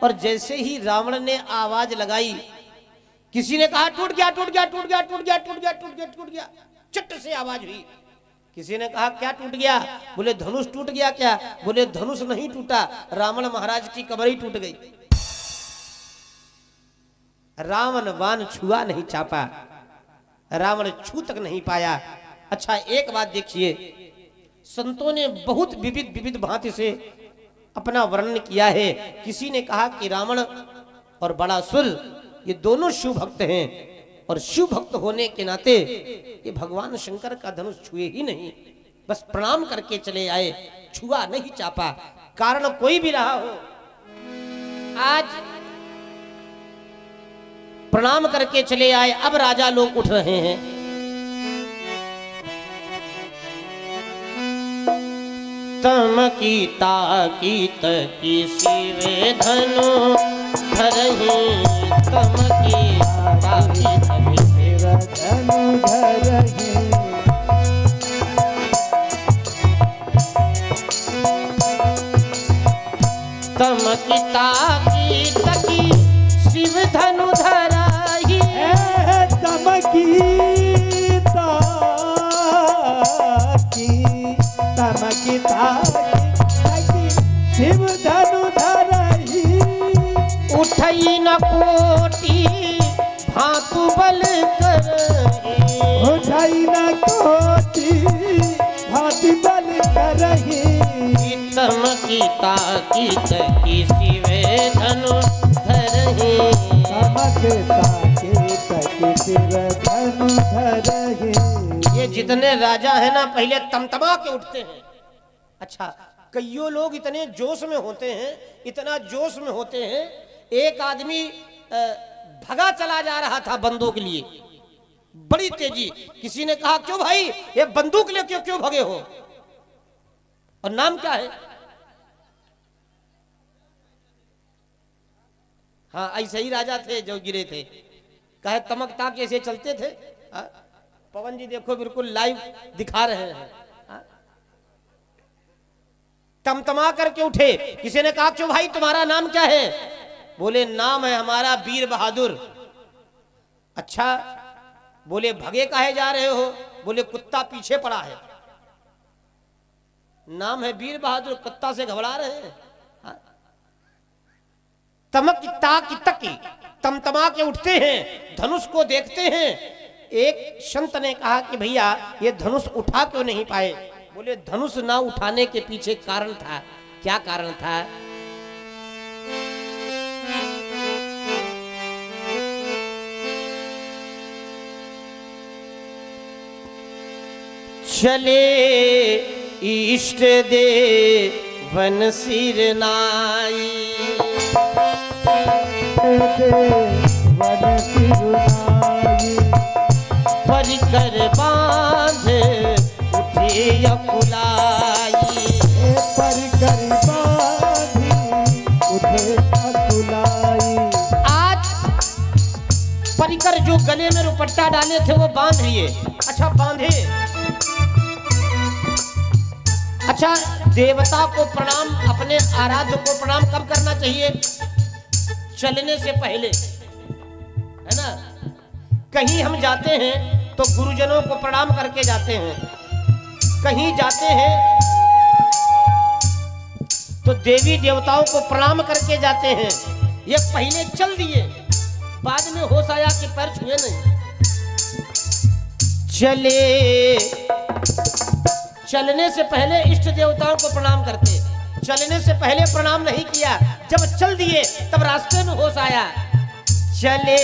और जैसे ही रावण ने आवाज लगाई, किसी ने कहा टूट गया टूट गया टूट गया टूट गया टूट गया टूट गया टूट गया, चट से आवाज हुई। किसी ने कहा क्या टूट गया? बोले धनुष टूट गया। क्या? बोले धनुष नहीं टूटा, रावण महाराज की कमर ही टूट गई। रावण बाण छुआ नहीं चापा, रावण छू तक नहीं पाया। अच्छा एक बात देखिए, संतों ने बहुत विविध विविध भांति से अपना वर्णन किया है। किसी ने कहा कि रावण और बड़ासुर ये दोनों शिव भक्त हैं और शिव भक्त होने के नाते ये भगवान शंकर का धनुष छुए ही नहीं, बस प्रणाम करके चले आए, छुआ नहीं चापा। कारण कोई भी रहा हो, आज प्रणाम करके चले आए। अब राजा लोग उठ रहे हैं। तमकी ताकीत की सिवे धनु धरहि, तमकी ताकीत की सिवे धनु धरहि। तमकी ताकीत की शिव धनु धरहि, तमकी ताकी, तमकी ताकी शिव धनु धरहि। उठई न कोटि भातु बल करहि, उठई न कोटि भातु बल करहि। तमकी ताकीत की शिवे धनु धरहि, तमकी ताकीत की शिव धनु धरहि। ये जितने राजा है ना पहले तमतमा के उठते हैं। अच्छा, कईयों लोग इतने जोश में होते हैं, इतना जोश में होते हैं। एक आदमी भगा चला जा रहा था बंदूक लिए, बड़ी तेजी। किसी ने कहा क्यों भाई ये बंदूक ले क्यों क्यों भगे हो? और नाम क्या है? हाँ ऐसे ही राजा थे जो गिरे थे, कहे तमकता कैसे चलते थे। पवन जी देखो बिल्कुल लाइव दिखा रहे हैं। तमतमा करके उठे। किसी ने कहा क्यों भाई तुम्हारा नाम क्या है? बोले नाम है हमारा वीर बहादुर। अच्छा, बोले भगे काहे जा रहे हो? बोले कुत्ता पीछे पड़ा है। नाम है वीर बहादुर, कुत्ता से घबरा रहे हैं। तमकता की तकी, तमतमा के उठते हैं, धनुष को देखते हैं। एक संत ने कहा कि भैया ये धनुष उठा क्यों नहीं पाए? बोले धनुष ना उठाने के पीछे कारण था। क्या कारण था? चले इष्ट देवन सिर नाई। वन सिरुनाई परिकर बांध उठे अकुलाई। परिकर बांधी उठे अकुलाई। आज परिकर जो गले में रुपट्टा डाले थे वो बांध लिए। अच्छा बांधे। अच्छा देवता को प्रणाम, अपने आराध्य को प्रणाम कब करना चाहिए? चलने से पहले, है ना। कहीं हम जाते हैं तो गुरुजनों को प्रणाम करके जाते हैं, कहीं जाते हैं तो देवी देवताओं को प्रणाम करके जाते हैं। ये पहले चल दिए, बाद में होश आया कि पैर छुए नहीं। चलने से पहले इष्ट देवताओं को प्रणाम करते, चलने से पहले प्रणाम नहीं किया। जब चल दिए तब रास्ते में होश आया। चले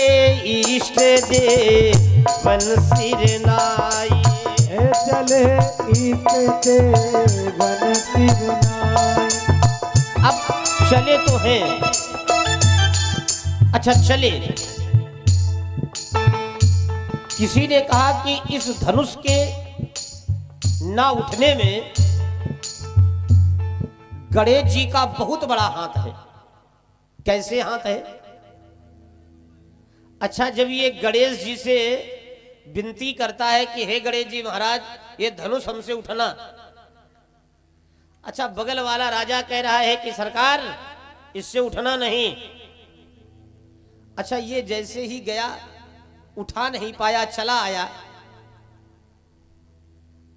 इष्ट देवन सिर नाई। चले इष्ट देवन सिर नाई। अब चले तो हैं। अच्छा चले, किसी ने कहा कि इस धनुष के ना उठने में गणेश जी का बहुत बड़ा हाथ है। कैसे हाथ है? अच्छा जब ये गणेश जी से विनती करता है कि हे गणेश जी महाराज ये धनुष हमसे उठना। अच्छा बगल वाला राजा कह रहा है कि सरकार इससे उठना नहीं। अच्छा ये जैसे ही गया उठा नहीं पाया, चला आया।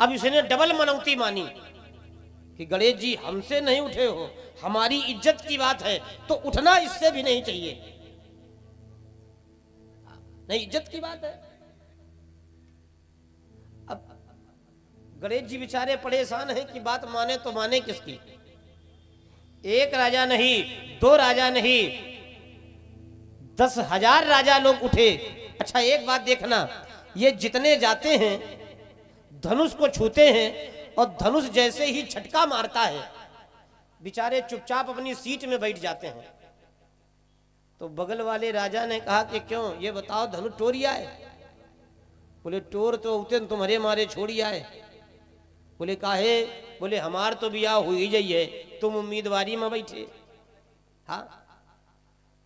अब इसने डबल मनौती मानी कि गणेश जी हमसे नहीं उठे हो, हमारी इज्जत की बात है तो उठना इससे भी नहीं चाहिए। नहीं इज्जत की बात है। अब गणेश जी बेचारे परेशान हैं कि बात माने तो माने किसकी। एक राजा नहीं, दो राजा नहीं, 10,000 राजा लोग उठे। अच्छा एक बात देखना, ये जितने जाते हैं धनुष को छूते हैं और धनुष जैसे ही झटका मारता है बेचारे चुपचाप अपनी सीट में बैठ जाते हैं। तो बगल वाले राजा ने कहा कि क्यों, ये बताओ धनुष टोरी आए? बोले टोर तो उतने तुम्हारे मारे छोड़ी आए। बोले काहे? बोले हमार तो बियाह हुई जाइए, तुम उम्मीदवारी में बैठे। हाँ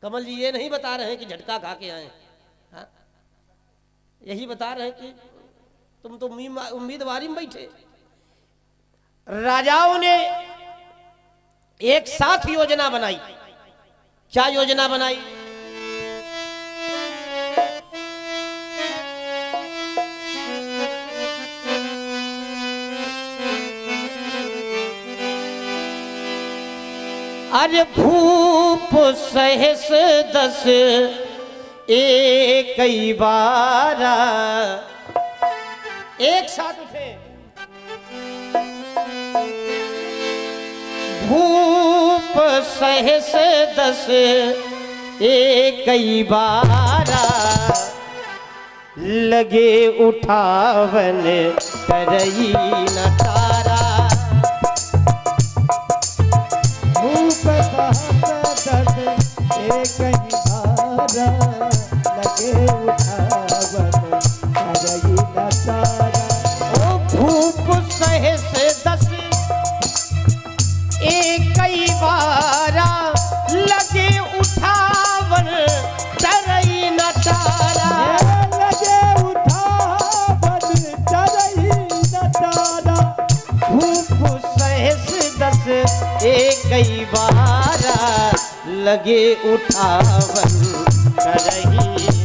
कमल जी ये नहीं बता रहे हैं कि झटका खा के आए, हाँ यही बता रहे हैं कि तुम तो उम्मीदवारी में बैठे। राजाओं ने एक साथ योजना बनाई। क्या योजना बनाई? अरे भूप सहस 10 एक कई बारा, एक साथ उठे। भूप सहस 10 एक कई बारा, लगे उठावन करई न तारा। भूप सहस 10 एक ही बारा, लगे उठावन करई न तारा। ओ भूप सहस 10 एक कई बारा, लगे उठावन करई न तारा। लगे उठावन करई न तारा। भूप सहस 10 एक कई बारा, लगे उठावन करई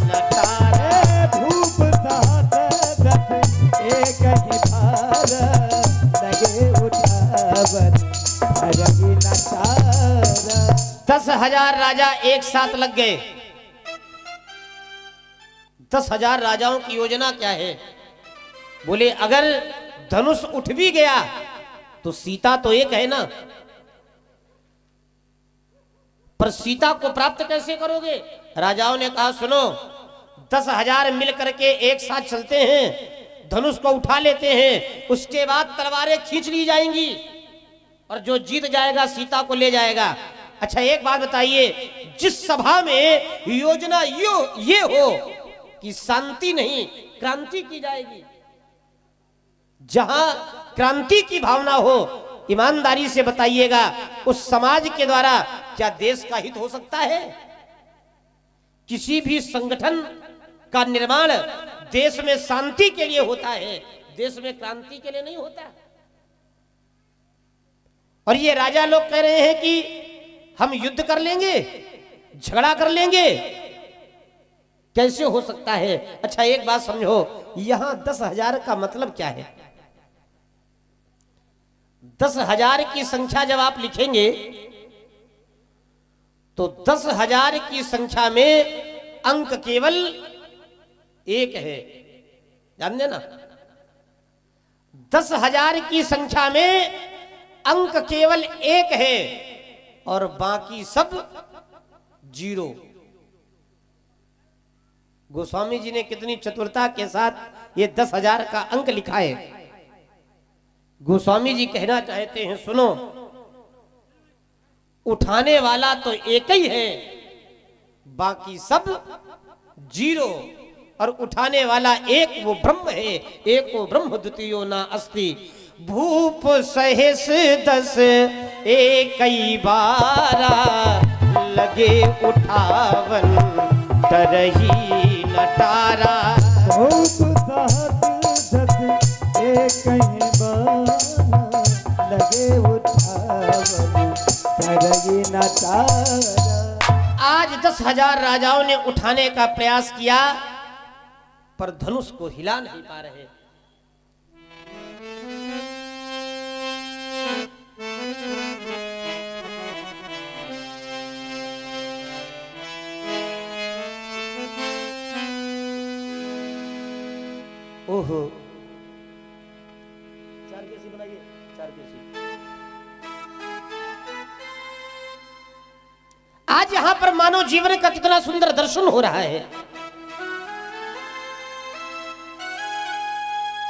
न तारा। भूप सहस 10 एक ही बारा, लगे उठावन करई न तारा। 10,000 राजा एक साथ लग गए। 10,000 राजाओं की योजना क्या है? बोले अगर धनुष उठ भी गया तो सीता तो एक है ना, पर सीता को प्राप्त कैसे करोगे? राजाओं ने कहा सुनो 10,000 मिल करके एक साथ चलते हैं, धनुष को उठा लेते हैं, उसके बाद तलवारें खींच ली जाएंगी और जो जीत जाएगा सीता को ले जाएगा। अच्छा एक बात बताइए, जिस सभा में योजना ये हो कि शांति नहीं क्रांति की जाएगी, जहां क्रांति की भावना हो, ईमानदारी से बताइएगा उस समाज के द्वारा क्या देश का हित हो सकता है? किसी भी संगठन का निर्माण देश में शांति के लिए होता है, देश में क्रांति के लिए नहीं होता। और ये राजा लोग कह रहे हैं कि हम युद्ध कर लेंगे, झगड़ा कर लेंगे, कैसे हो सकता है? अच्छा एक बात समझो, यहां 10,000 का मतलब क्या है? 10,000 की संख्या जब आप लिखेंगे तो 10,000 की संख्या में अंक केवल एक है, जान देना। 10,000 की संख्या में अंक केवल एक है और बाकी सब जीरो। गोस्वामी जी ने कितनी चतुरता के साथ ये 10,000 का अंक लिखा है। गोस्वामी जी कहना चाहते हैं, सुनो, उठाने वाला तो एक ही है, बाकी सब जीरो। और उठाने वाला एक वो ब्रह्म है, एक वो ब्रह्म द्वितीयो ना अस्ति। भूप सहेस 10 एक कई बारा, लगे उठावन तरही नटारा। भूप सहस 10 एक कई बारा, लगे उठावन तरही नटारा। आज 10,000 राजाओं ने उठाने का प्रयास किया पर धनुष को हिला नहीं पा रहे। ओहो, 4 केसी बनाइए, 4 केसी। आज यहां पर मानव जीवन का कितना सुंदर दर्शन हो रहा है।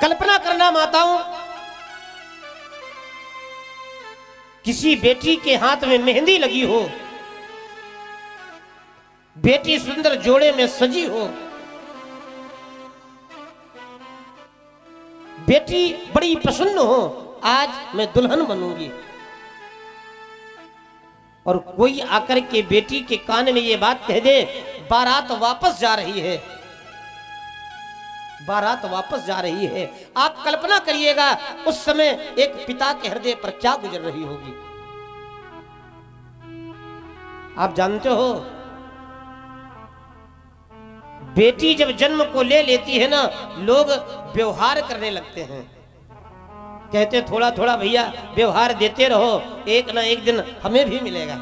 कल्पना करना माताओं, किसी बेटी के हाथ में मेहंदी लगी हो, बेटी सुंदर जोड़े में सजी हो, बेटी बड़ी प्रसन्न हो, आज मैं दुल्हन बनूंगी, और कोई आकर के बेटी के कान में ये बात कह दे, बारात वापस जा रही है, बारात वापस जा रही है। आप कल्पना करिएगा उस समय एक पिता के हृदय पर क्या गुजर रही होगी। आप जानते हो, बेटी जब जन्म को ले लेती है ना, लोग व्यवहार करने लगते हैं, कहते थोड़ा थोड़ा भैया व्यवहार देते रहो, एक ना एक दिन हमें भी मिलेगा।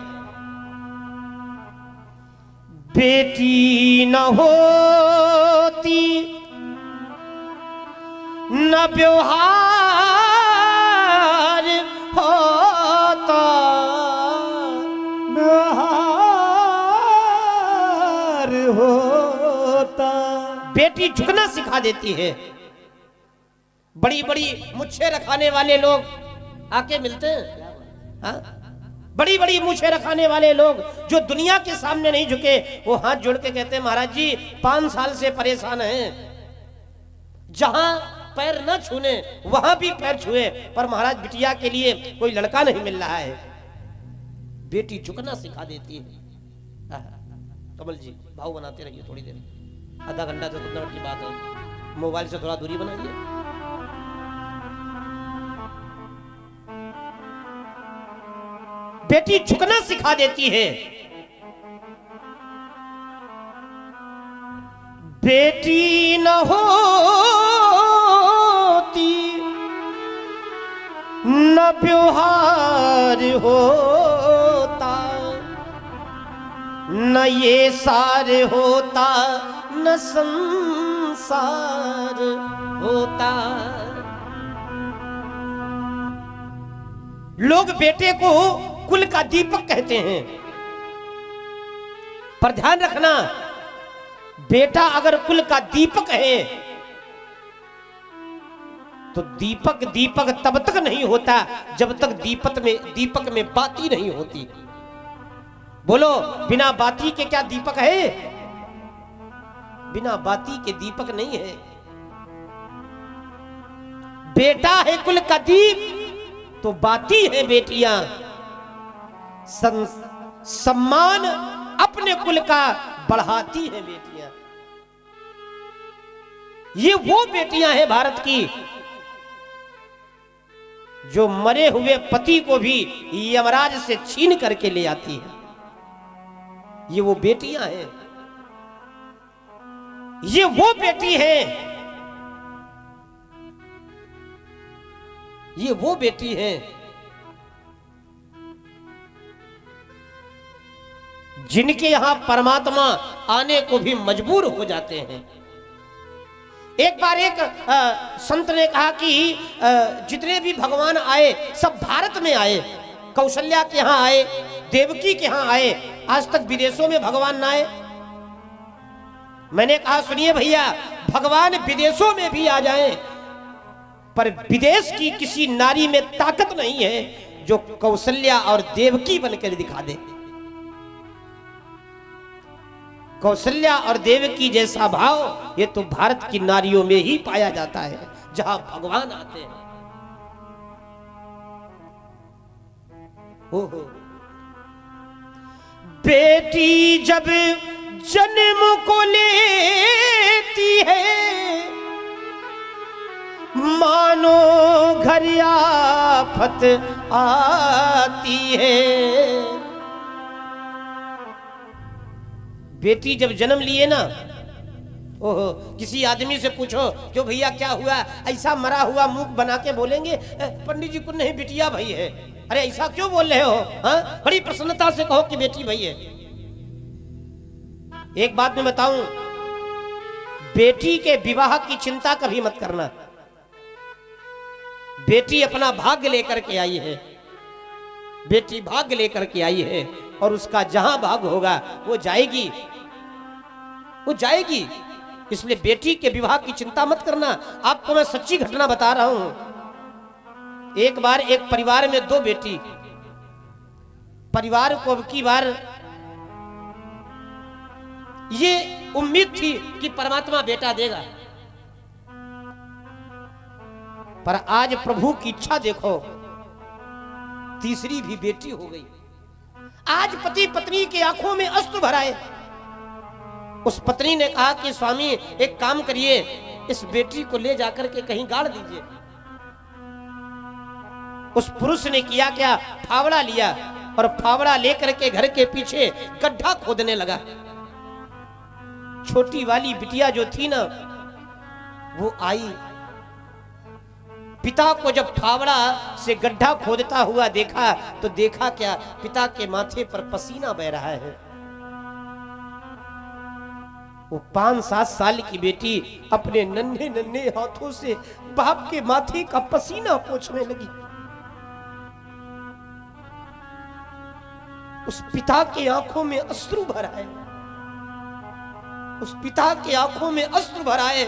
बेटी न होती न व्यवहार होता, व्यवहार होता। बेटी झुकना सिखा देती है। बड़ी बड़ी मुच्छें रखाने वाले लोग आके मिलते हैं, हाँ? बड़ी बड़ी मूछें रखाने वाले लोग जो दुनिया के सामने नहीं झुके, वो हाथ जोड़ के कहते हैं महाराज जी 5 साल से परेशान हैं, जहां पैर न छूने वहां भी पैर छुए, पर महाराज बिटिया के लिए कोई लड़का नहीं मिल रहा है। बेटी झुकना सिखा देती है। कमल जी भाव बनाते रहिए थोड़ी देर, आधा घंटा से 15 मिनट की बात है, मोबाइल से थोड़ा दूरी बनाइए। बेटी झुकना सिखा देती है। बेटी न होती न व्यवहार होता, न ये सार होता, न संसार होता। लोग बेटे को कुल का दीपक कहते हैं, पर ध्यान रखना, बेटा अगर कुल का दीपक है तो दीपक दीपक तब तक नहीं होता जब तक दीपक में बाती नहीं होती। बोलो, बिना बाती के क्या दीपक है? बिना बाती के दीपक नहीं है। बेटा है कुल का दीप तो बाती है बेटियां। सम्मान अपने कुल का बढ़ाती है बेटियां। ये वो बेटियां हैं भारत की जो मरे हुए पति को भी यमराज से छीन करके ले आती है। ये वो बेटियां हैं, ये वो बेटी है, ये वो बेटी है जिनके यहां परमात्मा आने को भी मजबूर हो जाते हैं। एक बार एक संत ने कहा कि जितने भी भगवान आए सब भारत में आए, कौशल्या के यहां आए, देवकी के यहां आए, आज तक विदेशों में भगवान ना आए। मैंने कहा सुनिए भैया, भगवान विदेशों में भी आ जाएं, पर विदेश की किसी नारी में ताकत नहीं है जो कौशल्या और देवकी बनकर दिखा दे। कौशल्या और देवकी जैसा भाव ये तो भारत की नारियों में ही पाया जाता है जहां भगवान आते हैं। ओहो, बेटी जब जन्म को लेती है मानो घर आफत आती है। बेटी जब जन्म लिए ना, ओहो, किसी आदमी से पूछो क्यों भैया क्या हुआ, ऐसा मरा हुआ मुंह बना के बोलेंगे पंडित जी को नहीं बिटिया भाई है। अरे ऐसा क्यों बोल रहे हो? हाँ, बड़ी प्रसन्नता से कहो कि बेटी भाई है। एक बात मैं बताऊं, बेटी के विवाह की चिंता कभी मत करना। बेटी अपना भाग्य लेकर के आई है, बेटी भाग्य लेकर के आई है और उसका जहां भाग्य होगा वो जाएगी, वो जाएगी। इसलिए बेटी के विवाह की चिंता मत करना। आपको मैं सच्ची घटना बता रहा हूं। एक बार एक परिवार में दो बेटी, परिवार को अब की बार ये उम्मीद थी कि परमात्मा बेटा देगा, पर आज प्रभु की इच्छा देखो, तीसरी भी बेटी हो गई। आज पति पत्नी की आंखों में अश्रु भर आए। उस पत्नी ने कहा कि स्वामी एक काम करिए, इस बेटी को ले जाकर के कहीं गाड़ दीजिए। उस पुरुष ने किया क्या, फावड़ा लिया और फावड़ा लेकर के घर के पीछे गड्ढा खोदने लगा। छोटी वाली बिटिया जो थी ना, वो आई, पिता को जब फावड़ा से गड्ढा खोदता हुआ देखा तो देखा क्या, पिता के माथे पर पसीना बह रहा है। वो 5-7 साल की बेटी अपने नन्हे नन्हे हाथों से बाप के माथे का पसीना पोंछने लगी। उस पिता की आंखों में अश्रु भर आए, उस पिता की आंखों में अश्रु भर आए।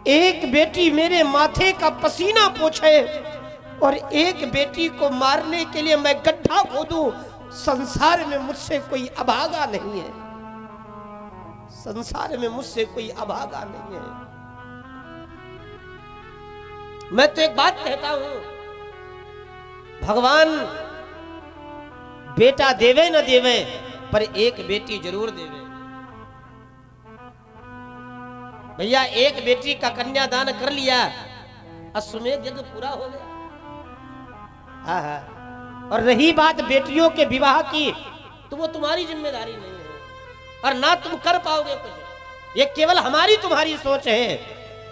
एक बेटी मेरे माथे का पसीना पोंछे और एक बेटी को मारने के लिए मैं गड्ढा खोदूं। संसार में मुझसे कोई अभागा नहीं है, संसार में मुझसे कोई अभागा नहीं है। मैं तो एक बात कहता हूं, भगवान बेटा देवे न देवे पर एक बेटी जरूर देवे। भैया एक बेटी का कन्यादान कर लिया, अश्वमेध यज्ञ पूरा हो गया। और रही बात बेटियों के विवाह की, तो वो तुम्हारी जिम्मेदारी नहीं है और ना तुम कर पाओगे कुछ, ये केवल हमारी तुम्हारी सोच है।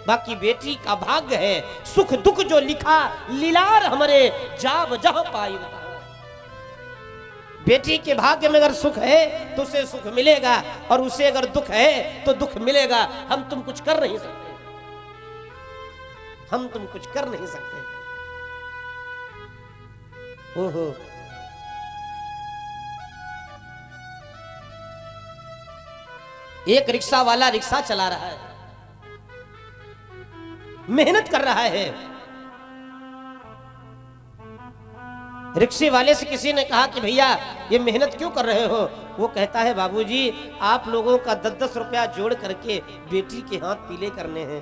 बाकी बेटी का भाग्य है, सुख दुख जो लिखा लीलार हमरे जाब जहां पाई। बेटी के भाग्य में अगर सुख है तो उसे सुख मिलेगा और उसे अगर दुख है तो दुख मिलेगा। हम तुम कुछ कर नहीं सकते, हम तुम कुछ कर नहीं सकते। ओहो, एक रिक्शा वाला रिक्शा चला रहा है, मेहनत कर रहा है। रिक्शे वाले से किसी ने कहा कि भैया ये मेहनत क्यों कर रहे हो? वो कहता है बाबूजी आप लोगों का 10-10 रुपया जोड़ करके बेटी के हाथ पीले करने हैं।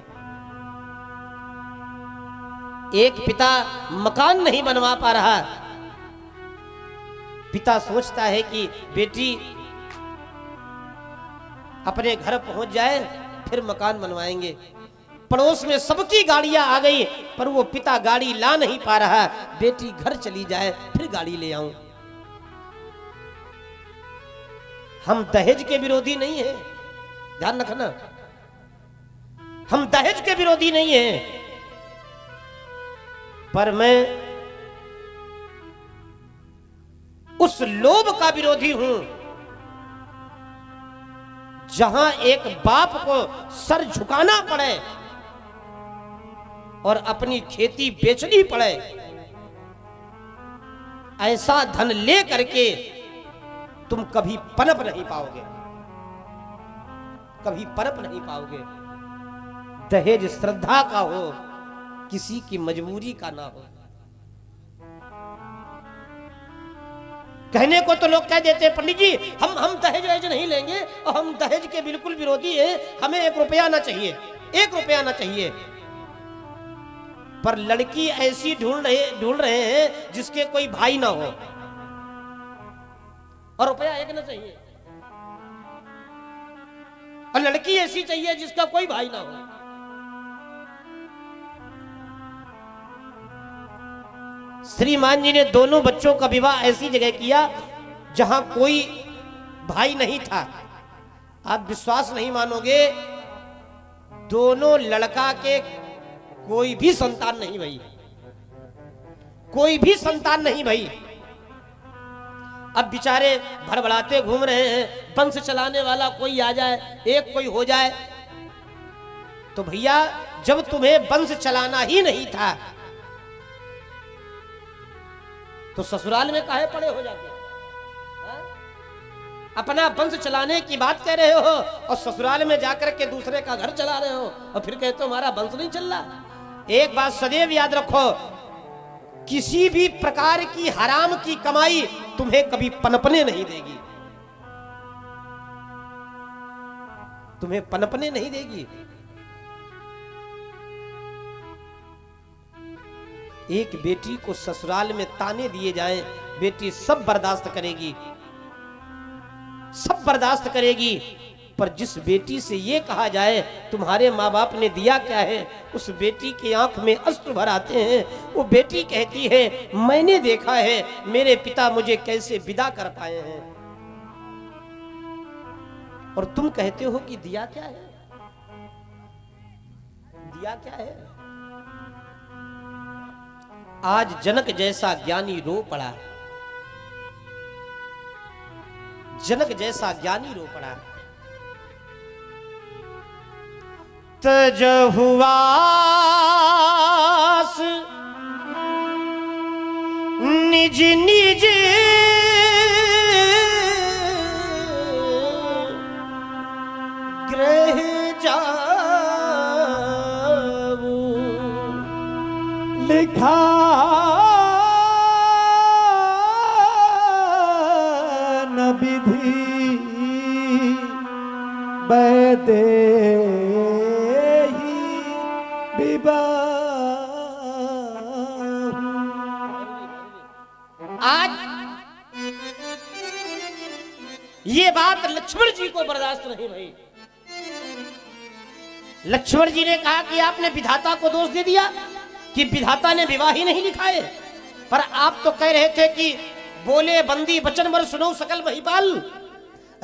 एक पिता मकान नहीं बनवा पा रहा, पिता सोचता है कि बेटी अपने घर पहुंच जाए फिर मकान बनवाएंगे। पड़ोस में सबकी गाड़ियां आ गई पर वो पिता गाड़ी ला नहीं पा रहा। बेटी घर चली जाए फिर गाड़ी ले आऊं। हम दहेज के विरोधी नहीं हैं, ध्यान रखना, हम दहेज के विरोधी नहीं हैं, पर मैं उस लोभ का विरोधी हूं जहां एक बाप को सर झुकाना पड़े और अपनी खेती बेचनी पड़े। ऐसा धन ले करके तुम कभी पनप नहीं पाओगे, कभी पनप नहीं पाओगे। दहेज श्रद्धा का हो, किसी की मजबूरी का ना हो। कहने को तो लोग कह देते हैं पंडित जी हम दहेज वहेज नहीं लेंगे और हम दहेज के बिल्कुल विरोधी हैं, हमें 1 रुपया ना चाहिए, 1 रुपया ना चाहिए। पर लड़की ऐसी ढूंढ रहे हैं जिसके कोई भाई ना हो और रुपया 1 ना चाहिए, और लड़की ऐसी चाहिए जिसका कोई भाई ना हो। श्रीमान जी ने दोनों बच्चों का विवाह ऐसी जगह किया जहां कोई भाई नहीं था। आप विश्वास नहीं मानोगे, दोनों लड़का के कोई भी संतान नहीं भई, कोई भी संतान नहीं भई। अब बेचारे भड़बड़ाते घूम रहे हैं, वंश चलाने वाला कोई आ जाए, एक कोई हो जाए। तो भैया जब तुम्हें वंश चलाना ही नहीं था तो ससुराल में काहे पड़े हो जाते? अपना वंश चलाने की बात कह रहे हो और ससुराल में जाकर के दूसरे का घर चला रहे हो और फिर कहते हो हमारा वंश नहीं चल रहा। एक बात सदैव याद रखो, किसी भी प्रकार की हराम की कमाई तुम्हें कभी पनपने नहीं देगी, तुम्हें पनपने नहीं देगी। एक बेटी को ससुराल में ताने दिए जाएं, बेटी सब बर्दाश्त करेगी, सब बर्दाश्त करेगी। पर जिस बेटी से ये कहा जाए तुम्हारे माँ बाप ने दिया क्या है, उस बेटी की आंख में अश्रु भर आते हैं। वो बेटी कहती है मैंने देखा है मेरे पिता मुझे कैसे विदा कर पाए हैं, और तुम कहते हो कि दिया क्या है, दिया क्या है। आज जनक जैसा ज्ञानी रो पड़ा, जनक जैसा ज्ञानी रो पड़ा। तजहुआस निज निज ग्रह जाऊ, लिखा न विधि बैदे आज ये बात लक्ष्मण जी को बर्दाश्त नहीं भई। लक्ष्मण जी ने कहा कि आपने विधाता को दोष दे दिया कि विधाता ने विवाह ही नहीं लिखाए, पर आप तो कह रहे थे कि बोले बंदी वचन वर सुनो सकल महिपाल,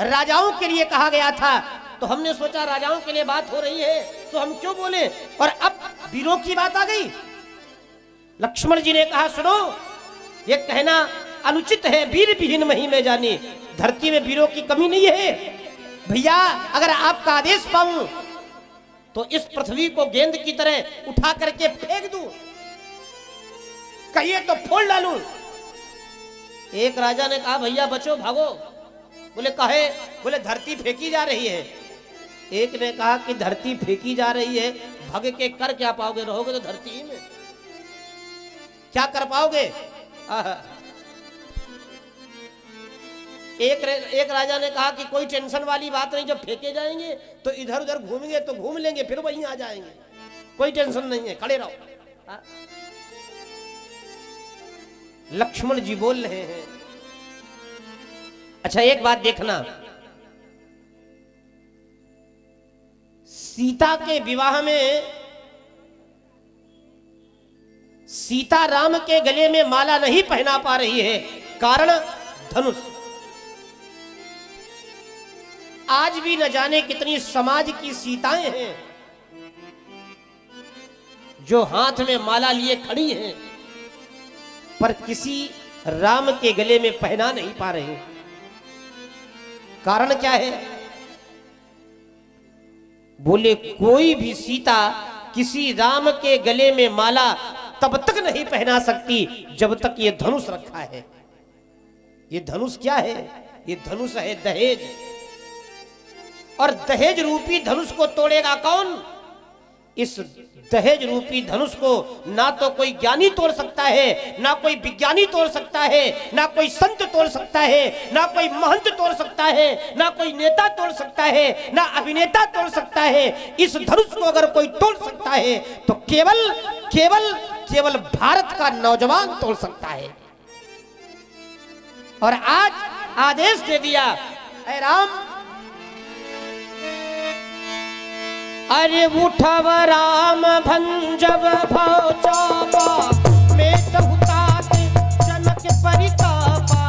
राजाओं के लिए कहा गया था। तो हमने सोचा राजाओं के लिए बात हो रही है तो हम क्यों बोले, और अब वीरों की बात आ गई। लक्ष्मण जी ने कहा सुनो, ये कहना अनुचित है, वीर विहीन मही में जानी, धरती में वीरों की कमी नहीं है। भैया अगर आपका आदेश पाऊं तो इस पृथ्वी को गेंद की तरह उठा करके फेंक दूं, कहिए तो फोड़ डालूं। एक राजा ने कहा भैया बचो भागो। बोले कहे, बोले धरती फेंकी जा रही है। एक ने कहा कि धरती फेंकी जा रही है, भग के कर क्या पाओगे? रहोगे तो धरती ही में, क्या कर पाओगे? आहा। एक राजा ने कहा कि कोई टेंशन वाली बात नहीं, जब फेंके जाएंगे तो इधर उधर घूमेंगे तो घूम लेंगे, फिर वहीं आ जाएंगे, कोई टेंशन नहीं है, खड़े रहो। हाँ? लक्ष्मण जी बोल रहे हैं। अच्छा एक बात देखना, सीता के विवाह में सीता राम के गले में माला नहीं पहना पा रही है, कारण धनुष। आज भी न जाने कितनी समाज की सीताएं हैं जो हाथ में माला लिए खड़ी हैं, पर किसी राम के गले में पहना नहीं पा रहे। कारण क्या है? बोले कोई भी सीता किसी राम के गले में माला तब तक नहीं पहना सकती जब तक ये धनुष रखा है। ये धनुष क्या है? ये धनुष है दहेज। और दहेज रूपी धनुष को तोड़ेगा कौन? इस दहेज रूपी धनुष को ना तो कोई ज्ञानी तोड़ सकता है, ना कोई विज्ञानी तोड़ सकता है, ना कोई संत तोड़ सकता है, ना कोई महंत तोड़ सकता है, ना कोई नेता तोड़ सकता है, ना अभिनेता तोड़ सकता है। इस धनुष को अगर कोई तोड़ सकता है तो केवल केवल केवल भारत का नौजवान तोड़ सकता है। और आज आदेश दे दिया, ऐ राम, अरे उठव राम भंजब भव चापा, में तहुतात जनक परितापा।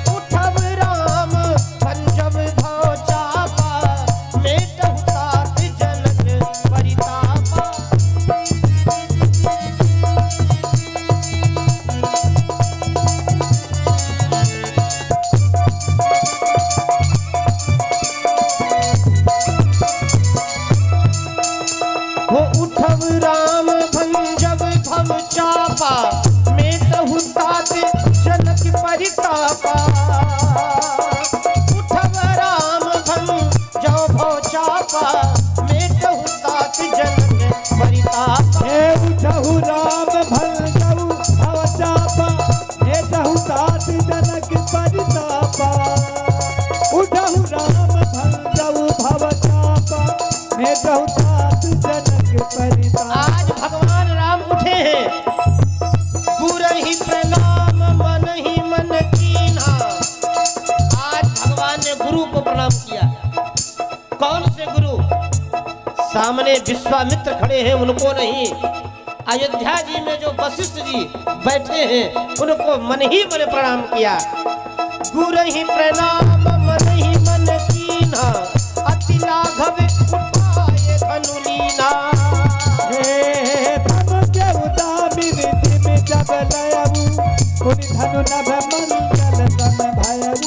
उठव राम भंजब भव चापा, में तहुतात जनक परितापा। उठव राम भंजब भव चापा, में तहुतात जनक परितापा। उठव राम भंजब भव चापा, में तहुतात जनक परितापा। उठहु राम भंजब भव चापा, में तहुतात जनक परितापा। उठहु राम भंजब भव चापा, में तहुतात जनक परितापा। आज भगवान राम उठे हैं, गुरहि प्रणाम मन ही मन कीन्हा। आज भगवान ने गुरु को प्रणाम किया। कौन से गुरु? सामने विश्वामित्र खड़े हैं, उनको नहीं। अयोध्या जी में जो वशिष्ठ जी बैठे हैं, उनको मन ही मन प्रणाम किया। गुरहि प्रणाम मन ही मन कीन्हा, अति लाघव उपाय धनु लीना। धनु के उदामी विधि में जब लयऊ, उनि धनु नभ मंगल तन भयऊ।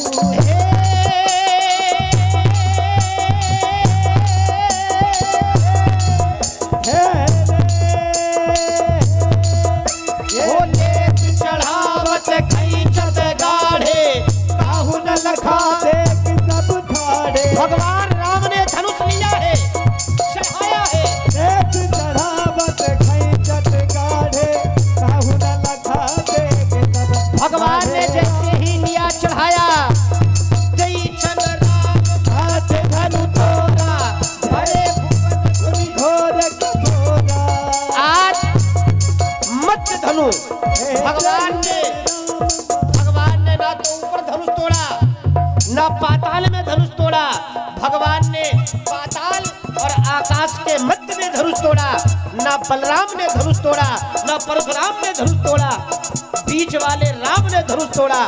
चढ़ावत खैचत गाढ़े, काहू न लखा देख सब ठाड़े। भगवान राम ने धनुष लिया है, चढ़ाया है। देख चढ़ावत खैचत गाढ़े, काहू न लखा देख सब। भगवान ने जैसे ही लिया चढ़ाया, जय चल राम हाथ धनु तोरा, बड़े भुवन धुनि घोर कठोरा। आज मत धनु। भगवान ने ना तो ऊपर धनुष तोड़ा, ना पाताल में धनुष तोड़ा। भगवान ने पाताल और आकाश के मध्य में धनुष तोड़ा। ना बलराम ने धनुष तोड़ा, ना परशुराम ने धनुष तोड़ा, बीच वाले राम ने धनुष तोड़ा।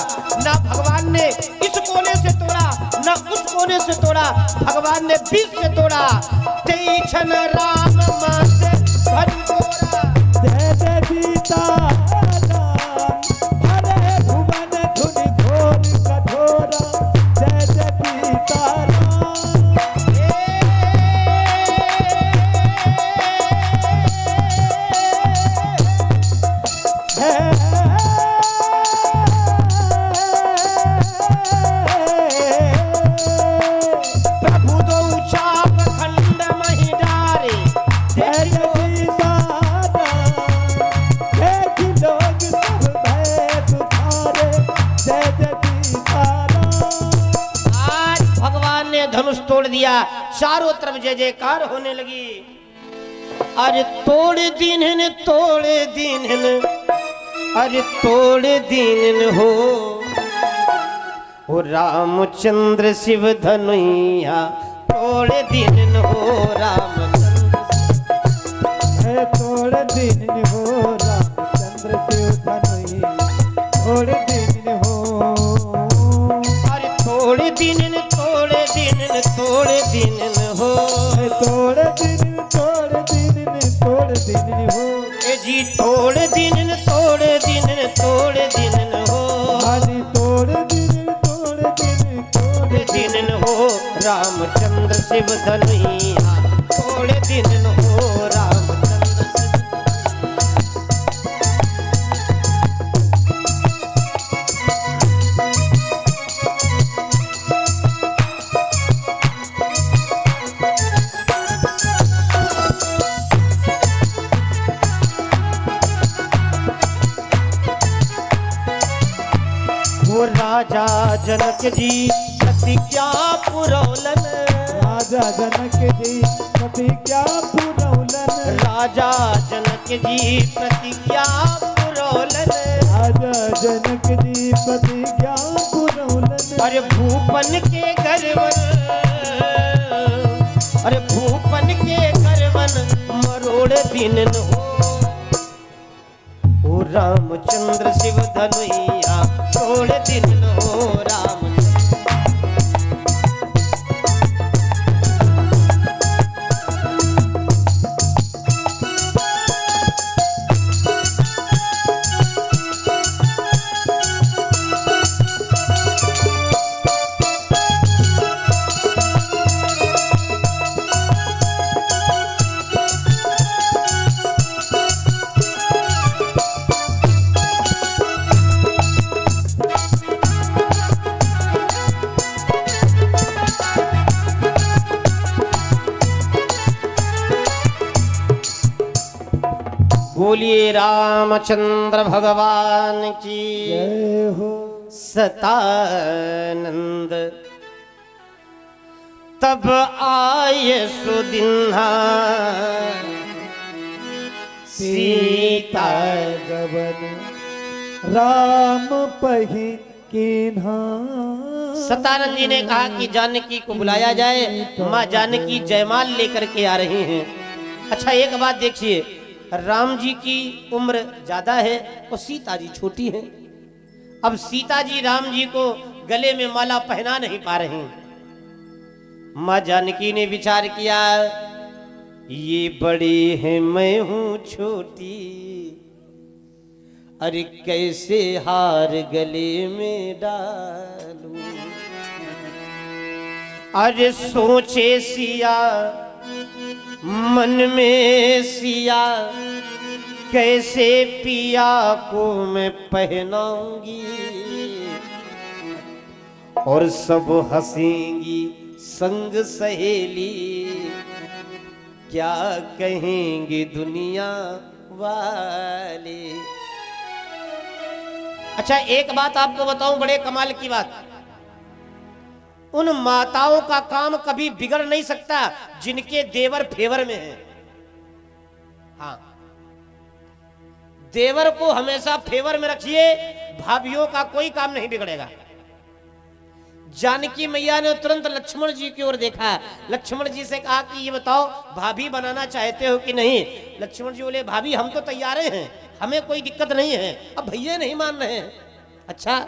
ना भगवान ने इस कोने से तोड़ा, ना उस कोने से तोड़ा, भगवान ने बीच से तोड़ा। तेई छन राम माते धनु तोड़ा। जय जय सीता राम, हरे भुवन धुनि घोर कठोरा। जय जय सीता राम। प्रभु दो चाप खंड मही डाले, दिया, चारों तरफ जय जयकार होने लगी। अरे तोड़ दीन तोड़ दीन, अरे तोड़ दीन हो रामचंद्र शिव धनुइया, तोड़ दीन हो रामचंद्र, तोड़ दीन हो रामचंद्र शिव धनुइया, तोड़ दीन हो। अरे तोड़ दीन तोड़ दीन तोड़ दीन हो, तोड़ दीन तोड़ दीन तोड़ दीन हो। ए जी तोड़ दीन तोड़ दीन तोड़ दीन हो, हाजी तोड़ दीन तोड़ दीन तोड़ दीन हो रामचंद्र शिव धनुइया, तोड़ दीन हो रामचंद्र शिव। वो राजा जनक जी प्रतिज्ञा पुरौलन, राजा जनक जी प्रतिज्ञा पुरौलन, राजा जनक जी प्रतिज्ञा पुरौलन। राजा जनक जी प्रतिज्ञा पुरौलन। अरे भूपन के गर्वन, अरे भूपन के गर्वन मरोड़ दीन हो, ओ रामचंद्र शिव धनुइया, तोड़ दीन हो रामचंद्र। बोलिए रामचंद्र भगवान की जय हो। सतानंद। तब आए सुदिन्हा सीता गवन राम पही कीन्हा। सतानंद जी ने कहा कि जानकी को बुलाया जाए, माँ जानकी जयमाल लेकर के आ रही हैं। अच्छा एक बात देखिए, राम जी की उम्र ज्यादा है और सीता जी छोटी हैं। अब सीता जी राम जी को गले में माला पहना नहीं पा रही। माँ जानकी ने विचार किया, ये बड़ी है मैं हूं छोटी, अरे कैसे हार गले में डालूं। अरे सोचे सिया मन में सिया, कैसे पिया को मैं पहनाऊंगी, और सब हंसेंगी संग सहेली, क्या कहेंगे दुनिया वाले। अच्छा एक बात आपको बताऊं, बड़े कमाल की बात, उन माताओं का काम कभी बिगड़ नहीं सकता जिनके देवर फेवर में हैं। हाँ, देवर को हमेशा फेवर में रखिए, भाभियों का कोई काम नहीं बिगड़ेगा। जानकी मैया ने तुरंत लक्ष्मण जी की ओर देखा, लक्ष्मण जी से कहा कि ये बताओ भाभी बनाना चाहते हो कि नहीं। लक्ष्मण जी बोले भाभी हम तो तैयार हैं, हमें कोई दिक्कत नहीं है। अब भैया नहीं मान रहे हैं। अच्छा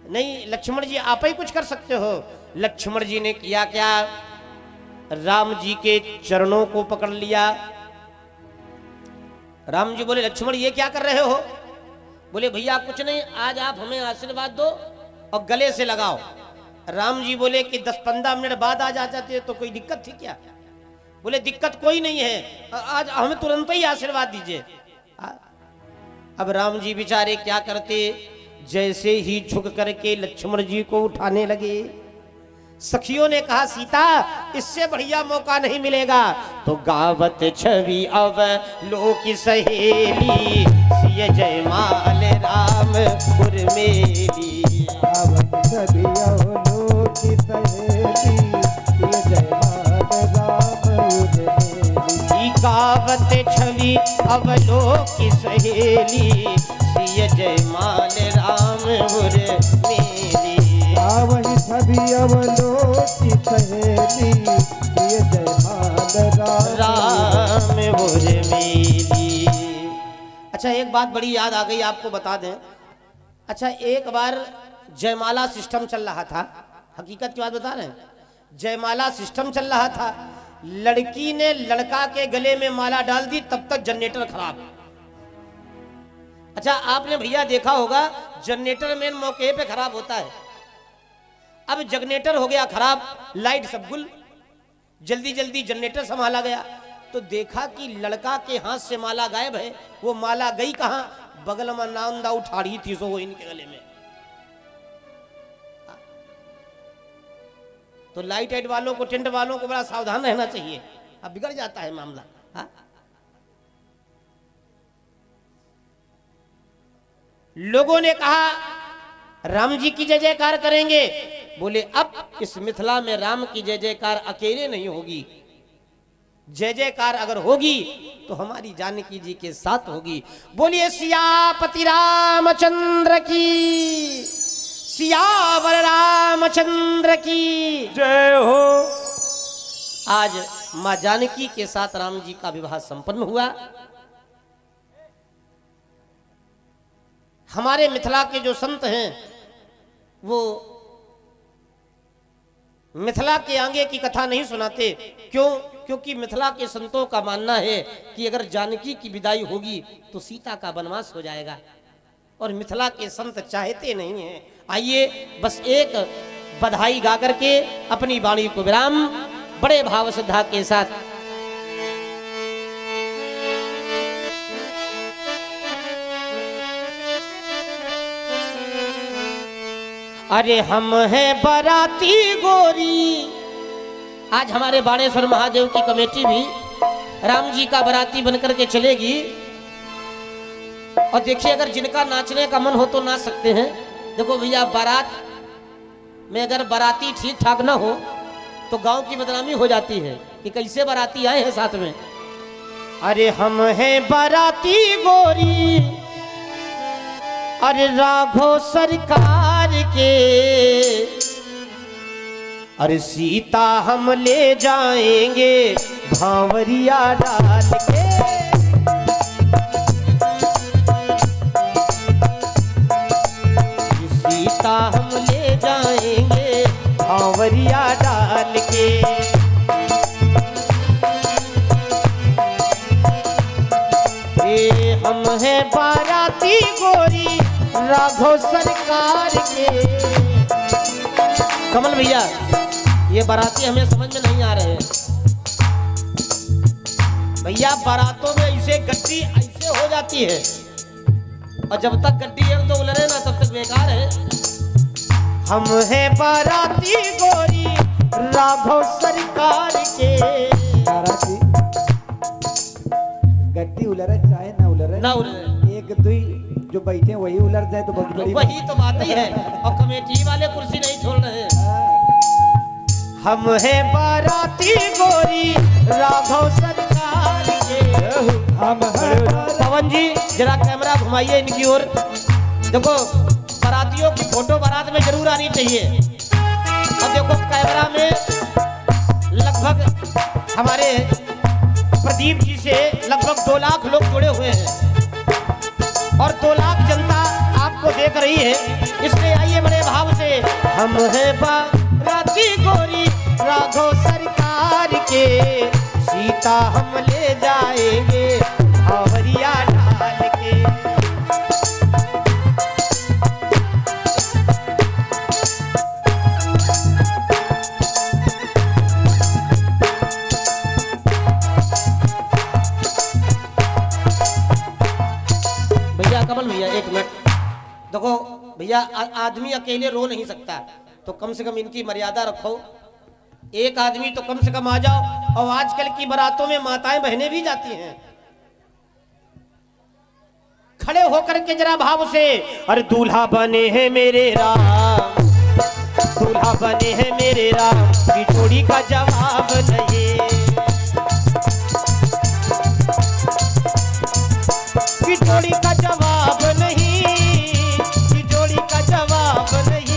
नहीं लक्ष्मण जी आप ही कुछ कर सकते हो। लक्ष्मण जी ने किया क्या, राम जी के चरणों को पकड़ लिया। राम जी बोले लक्ष्मण ये क्या कर रहे हो। बोले भैया कुछ नहीं, आज आप हमें आशीर्वाद दो और गले से लगाओ। राम जी बोले कि 10-15 मिनट बाद आ जाते तो कोई दिक्कत थी क्या। बोले दिक्कत कोई नहीं है, आज हमें तुरंत ही आशीर्वाद दीजिए। अब राम जी बेचारे क्या करते, जैसे ही झुक करके लक्ष्मण जी को उठाने लगे, सखियों ने कहा सीता इससे बढ़िया मौका नहीं मिलेगा। तो गावत छवि अब लो की सहेली, सिय जयमाल राम उर्मेली। गावत छवि अब लो की सहेली, अवलोक की सहेली सिय जयमाल राम बुर मेली। वही सभी अवलोक की सहेली ये जयमाल राम बुर मेली। अच्छा एक बात बड़ी याद आ गई, आपको बता दें। अच्छा एक बार जयमाला सिस्टम चल रहा था, हकीकत की बात बता रहे हैं, जयमाला सिस्टम चल रहा था। लड़की ने लड़का के गले में माला डाल दी, तब तक जनरेटर खराब। अच्छा आपने भैया देखा होगा जनरेटर मेन मौके पे खराब होता है। अब जनरेटर हो गया खराब, लाइट सब गुल, जल्दी जल्दी जनरेटर संभाला गया तो देखा कि लड़का के हाथ से माला गायब है। वो माला गई कहां? बगल में नांदा उठाड़ी थी सो वो इनके गले में। तो लाइट एड वालों को, टेंट वालों को बड़ा सावधान रहना चाहिए, अब बिगड़ जाता है मामला। हा? लोगों ने कहा राम जी की जय जयकार करेंगे। बोले अब इस मिथिला में राम की जय जयकार अकेले नहीं होगी, जय जयकार अगर होगी तो हमारी जानकी जी के साथ होगी। बोलिए सियापति रामचंद्र की, सियावर रामचंद्र की जय हो। आज मां जानकी के साथ राम जी का विवाह संपन्न हुआ। हमारे मिथिला के जो संत हैं वो मिथिला के आगे की कथा नहीं सुनाते। क्यों? क्योंकि मिथिला के संतों का मानना है कि अगर जानकी की विदाई होगी तो सीता का वनवास हो जाएगा, और मिथिला के संत चाहते नहीं हैं। आइए बस एक बधाई गा करके अपनी वाणी को विराम बड़े भाव श्रद्धा के साथ। अरे हम हैं बाराती गोरी। आज हमारे बाणेश्वर महादेव की कमेटी भी राम जी का बाराती बनकर के चलेगी। और देखिए अगर जिनका नाचने का मन हो तो नाच सकते हैं। देखो भैया बारात में अगर बाराती ठीक ठाक ना हो तो गांव की बदनामी हो जाती है कि कैसे बाराती आए हैं साथ में। अरे हम हैं बाराती गोरी, अरे राघव सरकार के, अरे सीता हम ले जाएंगे भांवरिया डाल के। सीता हम ले जाएंगे भांवरिया डाल के। हम हैं बाराती गोरी राघव सरकार के। कमल भैया ये बाराती हमें समझ में नहीं आ रहे हैं भैया। बारातों में ऐसे गड्डी ऐसे हो जाती है और जब तक गड्डी एक दो उलरे ना तब तक बेकार है। हम हैं बाराती गोरी राघव सरकार के। बाराती गड्डी उलरे चाहे ना उलरे, एक दुई जो बैठे वही उलर जाए तो बहुत बड़ी वही तो बात ही है। और कमेटी वाले कुर्सी नहीं छोड़ रहे हैं। हम हैं बाराती गोरी राघव सरकार के। हम पवन जी जरा कैमरा घुमाइए इनकी ओर। देखो बारातियों की फोटो बारात में जरूर आनी चाहिए। और देखो कैमरा में लगभग हमारे प्रदीप जी से लगभग 2 लाख लोग जुड़े हुए हैं और 2 लाख जनता आपको देख रही है। इसलिए आइए बड़े भाव से। हम हैं बाराती गोरी राघव सरकार के, सीता हम ले जाएंगे भांवरिया डाल के। भैया कमल भैया एक मिनट देखो भैया, आदमी अकेले रो नहीं सकता तो कम से कम इनकी मर्यादा रखो। एक आदमी तो कम से कम आ जाओ। और आजकल की बारातों में माताएं बहनें भी जाती हैं। खड़े होकर के जरा भाव से। अरे दूल्हा बने हैं मेरे राम, दूल्हा बने हैं मेरे राम, की जोड़ी का जवाब नहीं। जोड़ी का जवाब नहीं, कि जोड़ी का जवाब नहीं।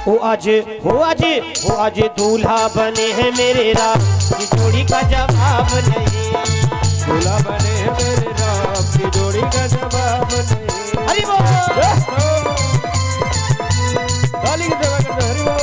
वो आज दूल्हा बने हैं मेरे राम, की जोड़ी का जवाब नहीं। दूल्हा बने हैं मेरे राम, की जोड़ी का जवाब नहीं। हरि बोल। ताली की सेवा करते हरि बोल।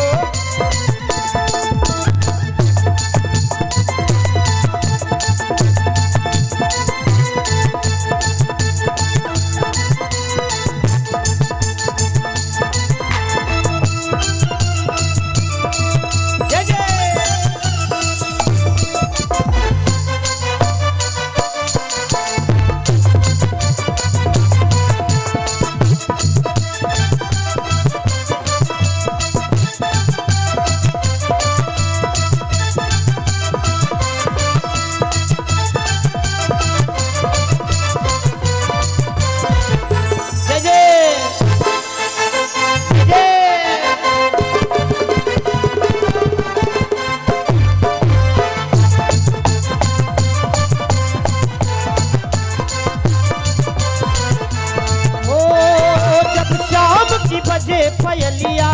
बजे पयलिया,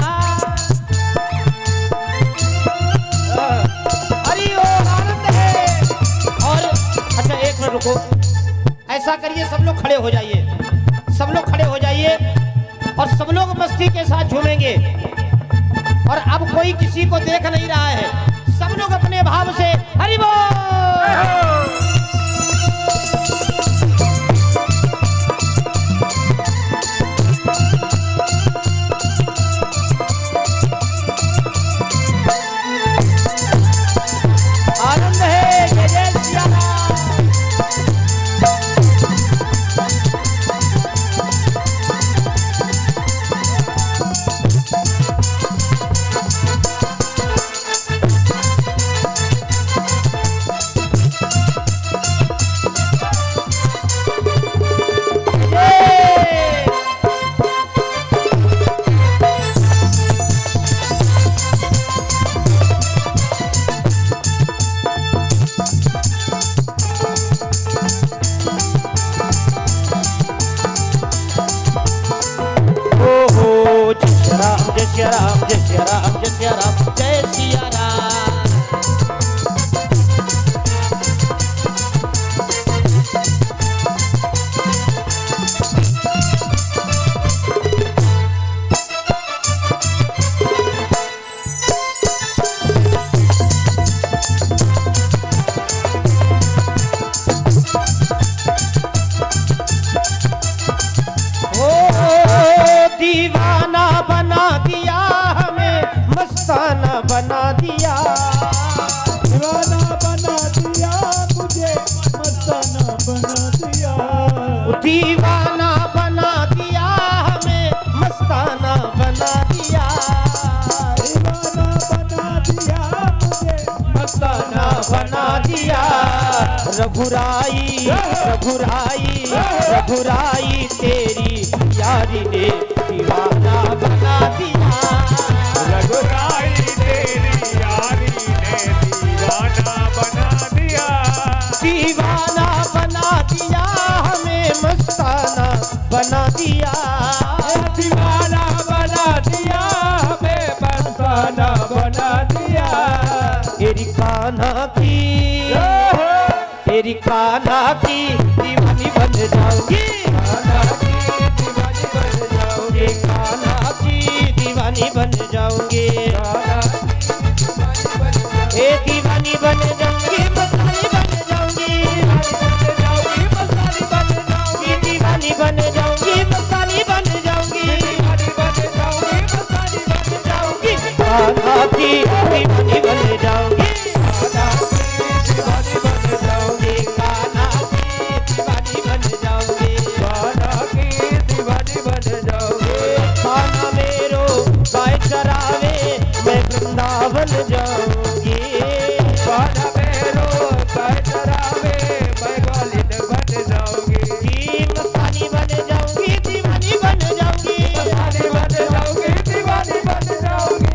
हरि ओम आनंद है। और अच्छा एक मिनट रुको, ऐसा करिए सब लोग खड़े हो जाइए, सब लोग खड़े हो जाइए और सब लोग मस्ती के साथ झूमेंगे। और अब कोई किसी को देख नहीं रहा है, सब लोग अपने भाव से हरि बोल। जय सिया राम, जय सिया राम, जय सिया राम, जय सिया राम। दीवाना बना दिया हमें, मस्ताना बना दिया, दीवाना बना दिया मुझे, मस्ताना बना दिया। दीवाना बना दिया हमें, मस्ताना बना दिया, दीवाना बना दिया मुझे, मस्ताना बना दिया। रघुराई रघुराई रघुराई तेरी यारी ने दीवाना बना दिया, रघुराई तेरी यारी ने दीवाना बना दिया। दीवाना बना दिया हमें, मस्ताना बना दिया, दीवाना बना दिया हमें, मस्ताना बना दिया। तेरी कान्हा की, तेरी कान्हा की दीवानी बन जाऊंगी, कान्हा की दीवानी बन जाऊंगी, कान्हा की दीवानी बन जाऊंगी, ए दीवानी बन जाऊंगी, मस्तानी बन जाऊंगी, दीवानी बन जाऊंगी, मस्तानी बन जाऊंगी, कान्हा की दीवानी बन जाऊंगी, वृंदावन जाऊंगी, बाला मेरो गाय चरावे, मैं ग्वालियर बन जाऊंगी, मस्तानी बन जाऊंगी, दीवानी बन जाऊंगी, मस्तानी बन जाऊंगी, दीवानी बन जाऊंगी।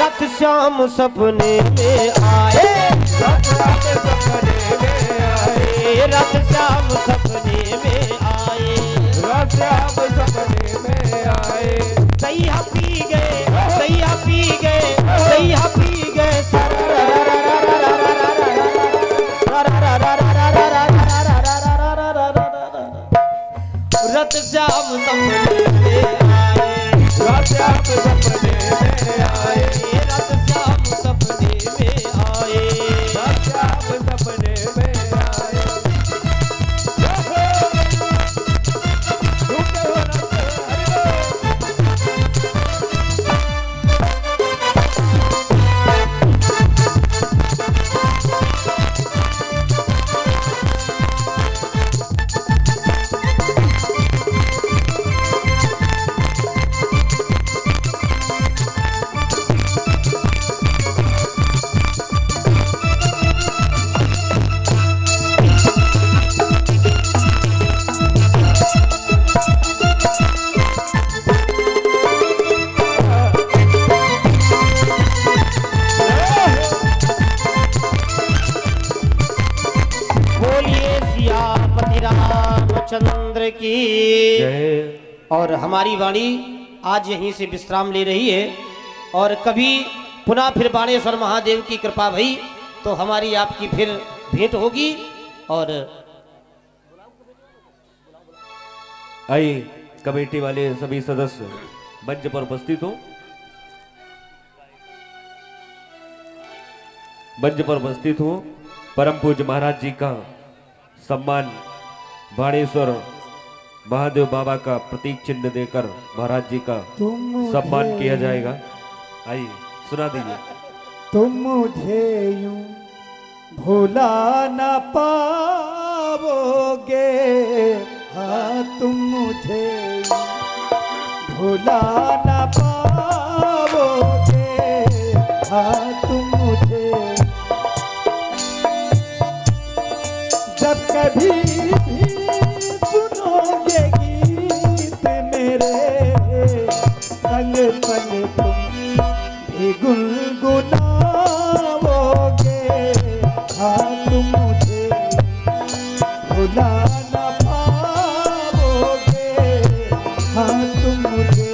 रत रथ श्याम सपने में आए, रथ श्याम सपने में आए, रथ श्याम सपने में आए, रथ श्याम सपने में आए। सैया पी गए, सैया पी गए, सैया पी गए, रथ श्याम सपने में आए, रथ श्याम सपने में आए, रथ श्याम सपने में आए, रथ श्याम सपने में आए। झूठे हो रथ हरि बोल। बोलिए सियापति रामचंद्र की। जय। और हमारी वाणी आज यहीं से विश्राम ले रही है, और कभी पुनः फिर बाणेश्वर महादेव की कृपा भई तो हमारी आपकी फिर भेंट होगी। और आइए कमेटी वाले सभी सदस्य मंच पर उपस्थित हो। मंच पर उपस्थित हो। परम पूज्य महाराज जी का सम्मान बाणेश्वर महादेव बाबा का प्रतीक चिन्ह देकर महाराज जी का सम्मान किया जाएगा। आइए सुना दीजिए। तुम मुझे यूं भुला न पाओगे, हाँ तुम मुझे यूं भुला न पाओगे, हाँ तुम मुझे जब कभी भी सुनोगे गीत मेरे, संग संग तुम भी गुनगुनाओगे, हाँ तुम मुझे भुला न पाओगे, हाँ तुम मुझे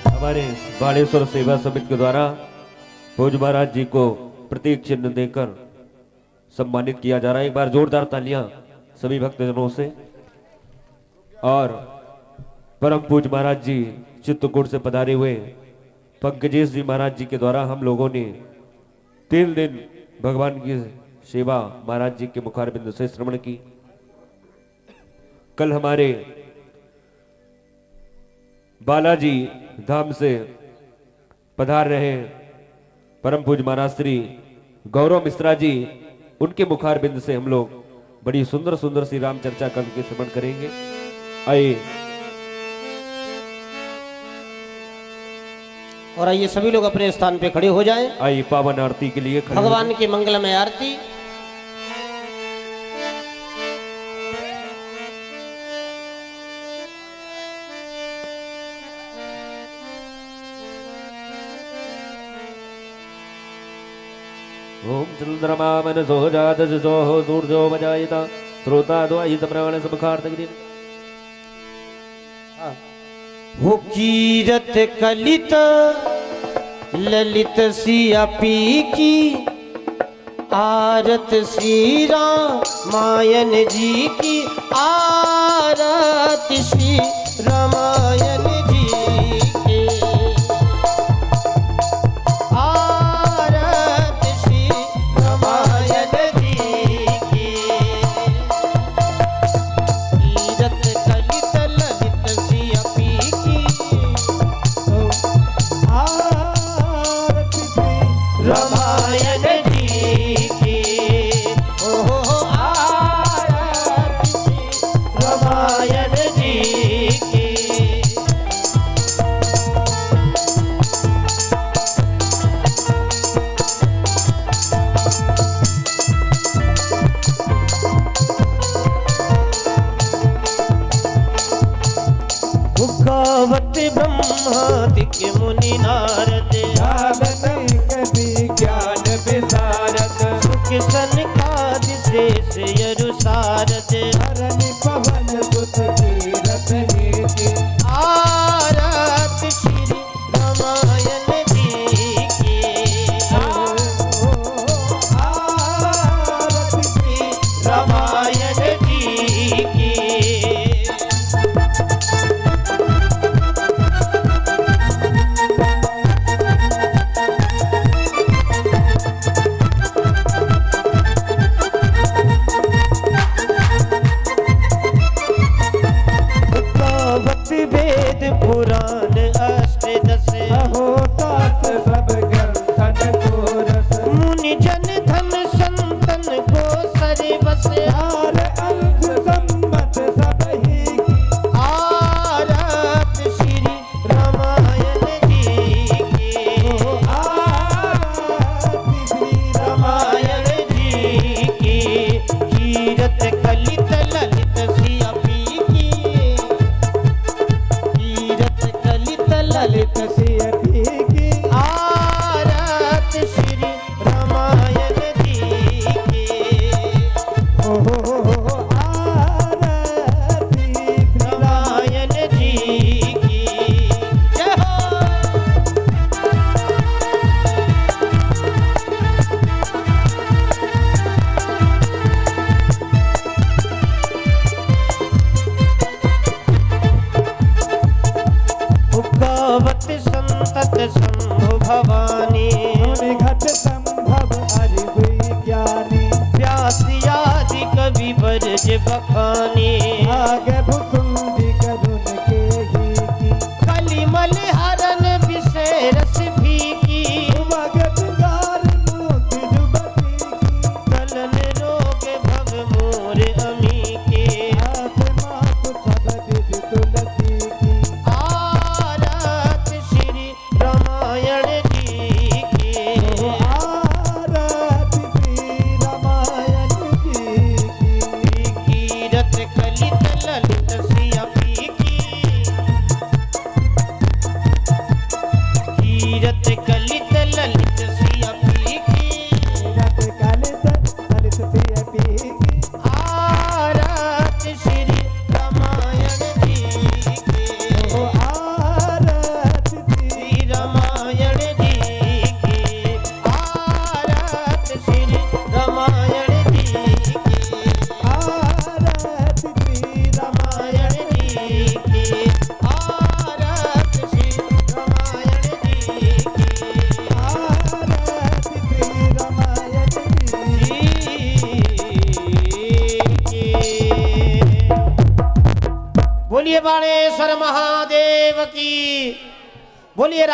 हमारे बाणेश्वर सेवा समिति के द्वारा भोज महाराज जी को प्रतीक चिन्ह देकर सम्मानित किया जा रहा है। एक बार जोरदार तालियां सभी भक्तजनों से। और परम पूज्य महाराज जी चित्रकूट से पधारे हुए पंकजेश जी महाराज जी के द्वारा हम लोगों ने 3 दिन भगवान की सेवा महाराज जी के मुखारबिंद से श्रवण की। कल हमारे बालाजी धाम से पधार रहे परम पूज्य महाराज श्री गौरव मिश्रा जी, उनके मुखारबिंद से हम लोग बड़ी सुंदर सुंदर सी राम चर्चा करके श्रवण करेंगे। आइए और आइए सभी लोग अपने स्थान पे खड़े हो जाएं। आइए पावन आरती के लिए खड़े हो जाएं। भगवान की मंगलमय आरती। ओम चंद्रमा मनसो जातसो सूर्यो वजायता श्रोता द्वायि सम्राण समखार्तगिरि। हो कीरत कलित ललित सिया पी की, आरत श्री रामायण जी की, आरत श्री रामायण जी की, आरत श्री रामायण जी की। आदिशेष यरु सारद धरणी पवन सुत तीरथ नीति आरत श्री रामायण जी की आरती श्री रामायण जी की वेद पुराण अष्टदश अहोतात सब ग्रंथन को रस मुनि जन धन संतन को सर्वस हार अंश सम्मत सब ही की आरत श्री रामायण जी की आरती श्री रामायण जी की कीरत कलित ललित सिया पी की कीरत कलित ललित सिय भी की आरत श्री रामायण जी की आरती रामायण जी की जय हो। गावत संतत शंभु भवानी घट संभव हरि हुई ज्ञानी व्यास आदि कवि बरज बखानी आगे भुकुंडी करुण के ही की कलिमल हरन विषय रस भी की मगध गार मोती जुबती की कलन रोग भव मोर अमी के आत्मा को सब विधि तुलसी की आरत श्री रामायण जी की आरती श्री रामायण जी की कीरत कलित ललित सिया पी की कीरत कलित ललित सिया पी की रत कलित ललित सिय पी की आरत श्री रामायण जी की आरती श्री श्री रामायण जी की आरत श्री रामायण जी की आरती श्री रामायण जी की आरत श्री रामायण जी की आरती श्री रामायण जी बोलिए बाणेश्वर महादेव की बोलिए।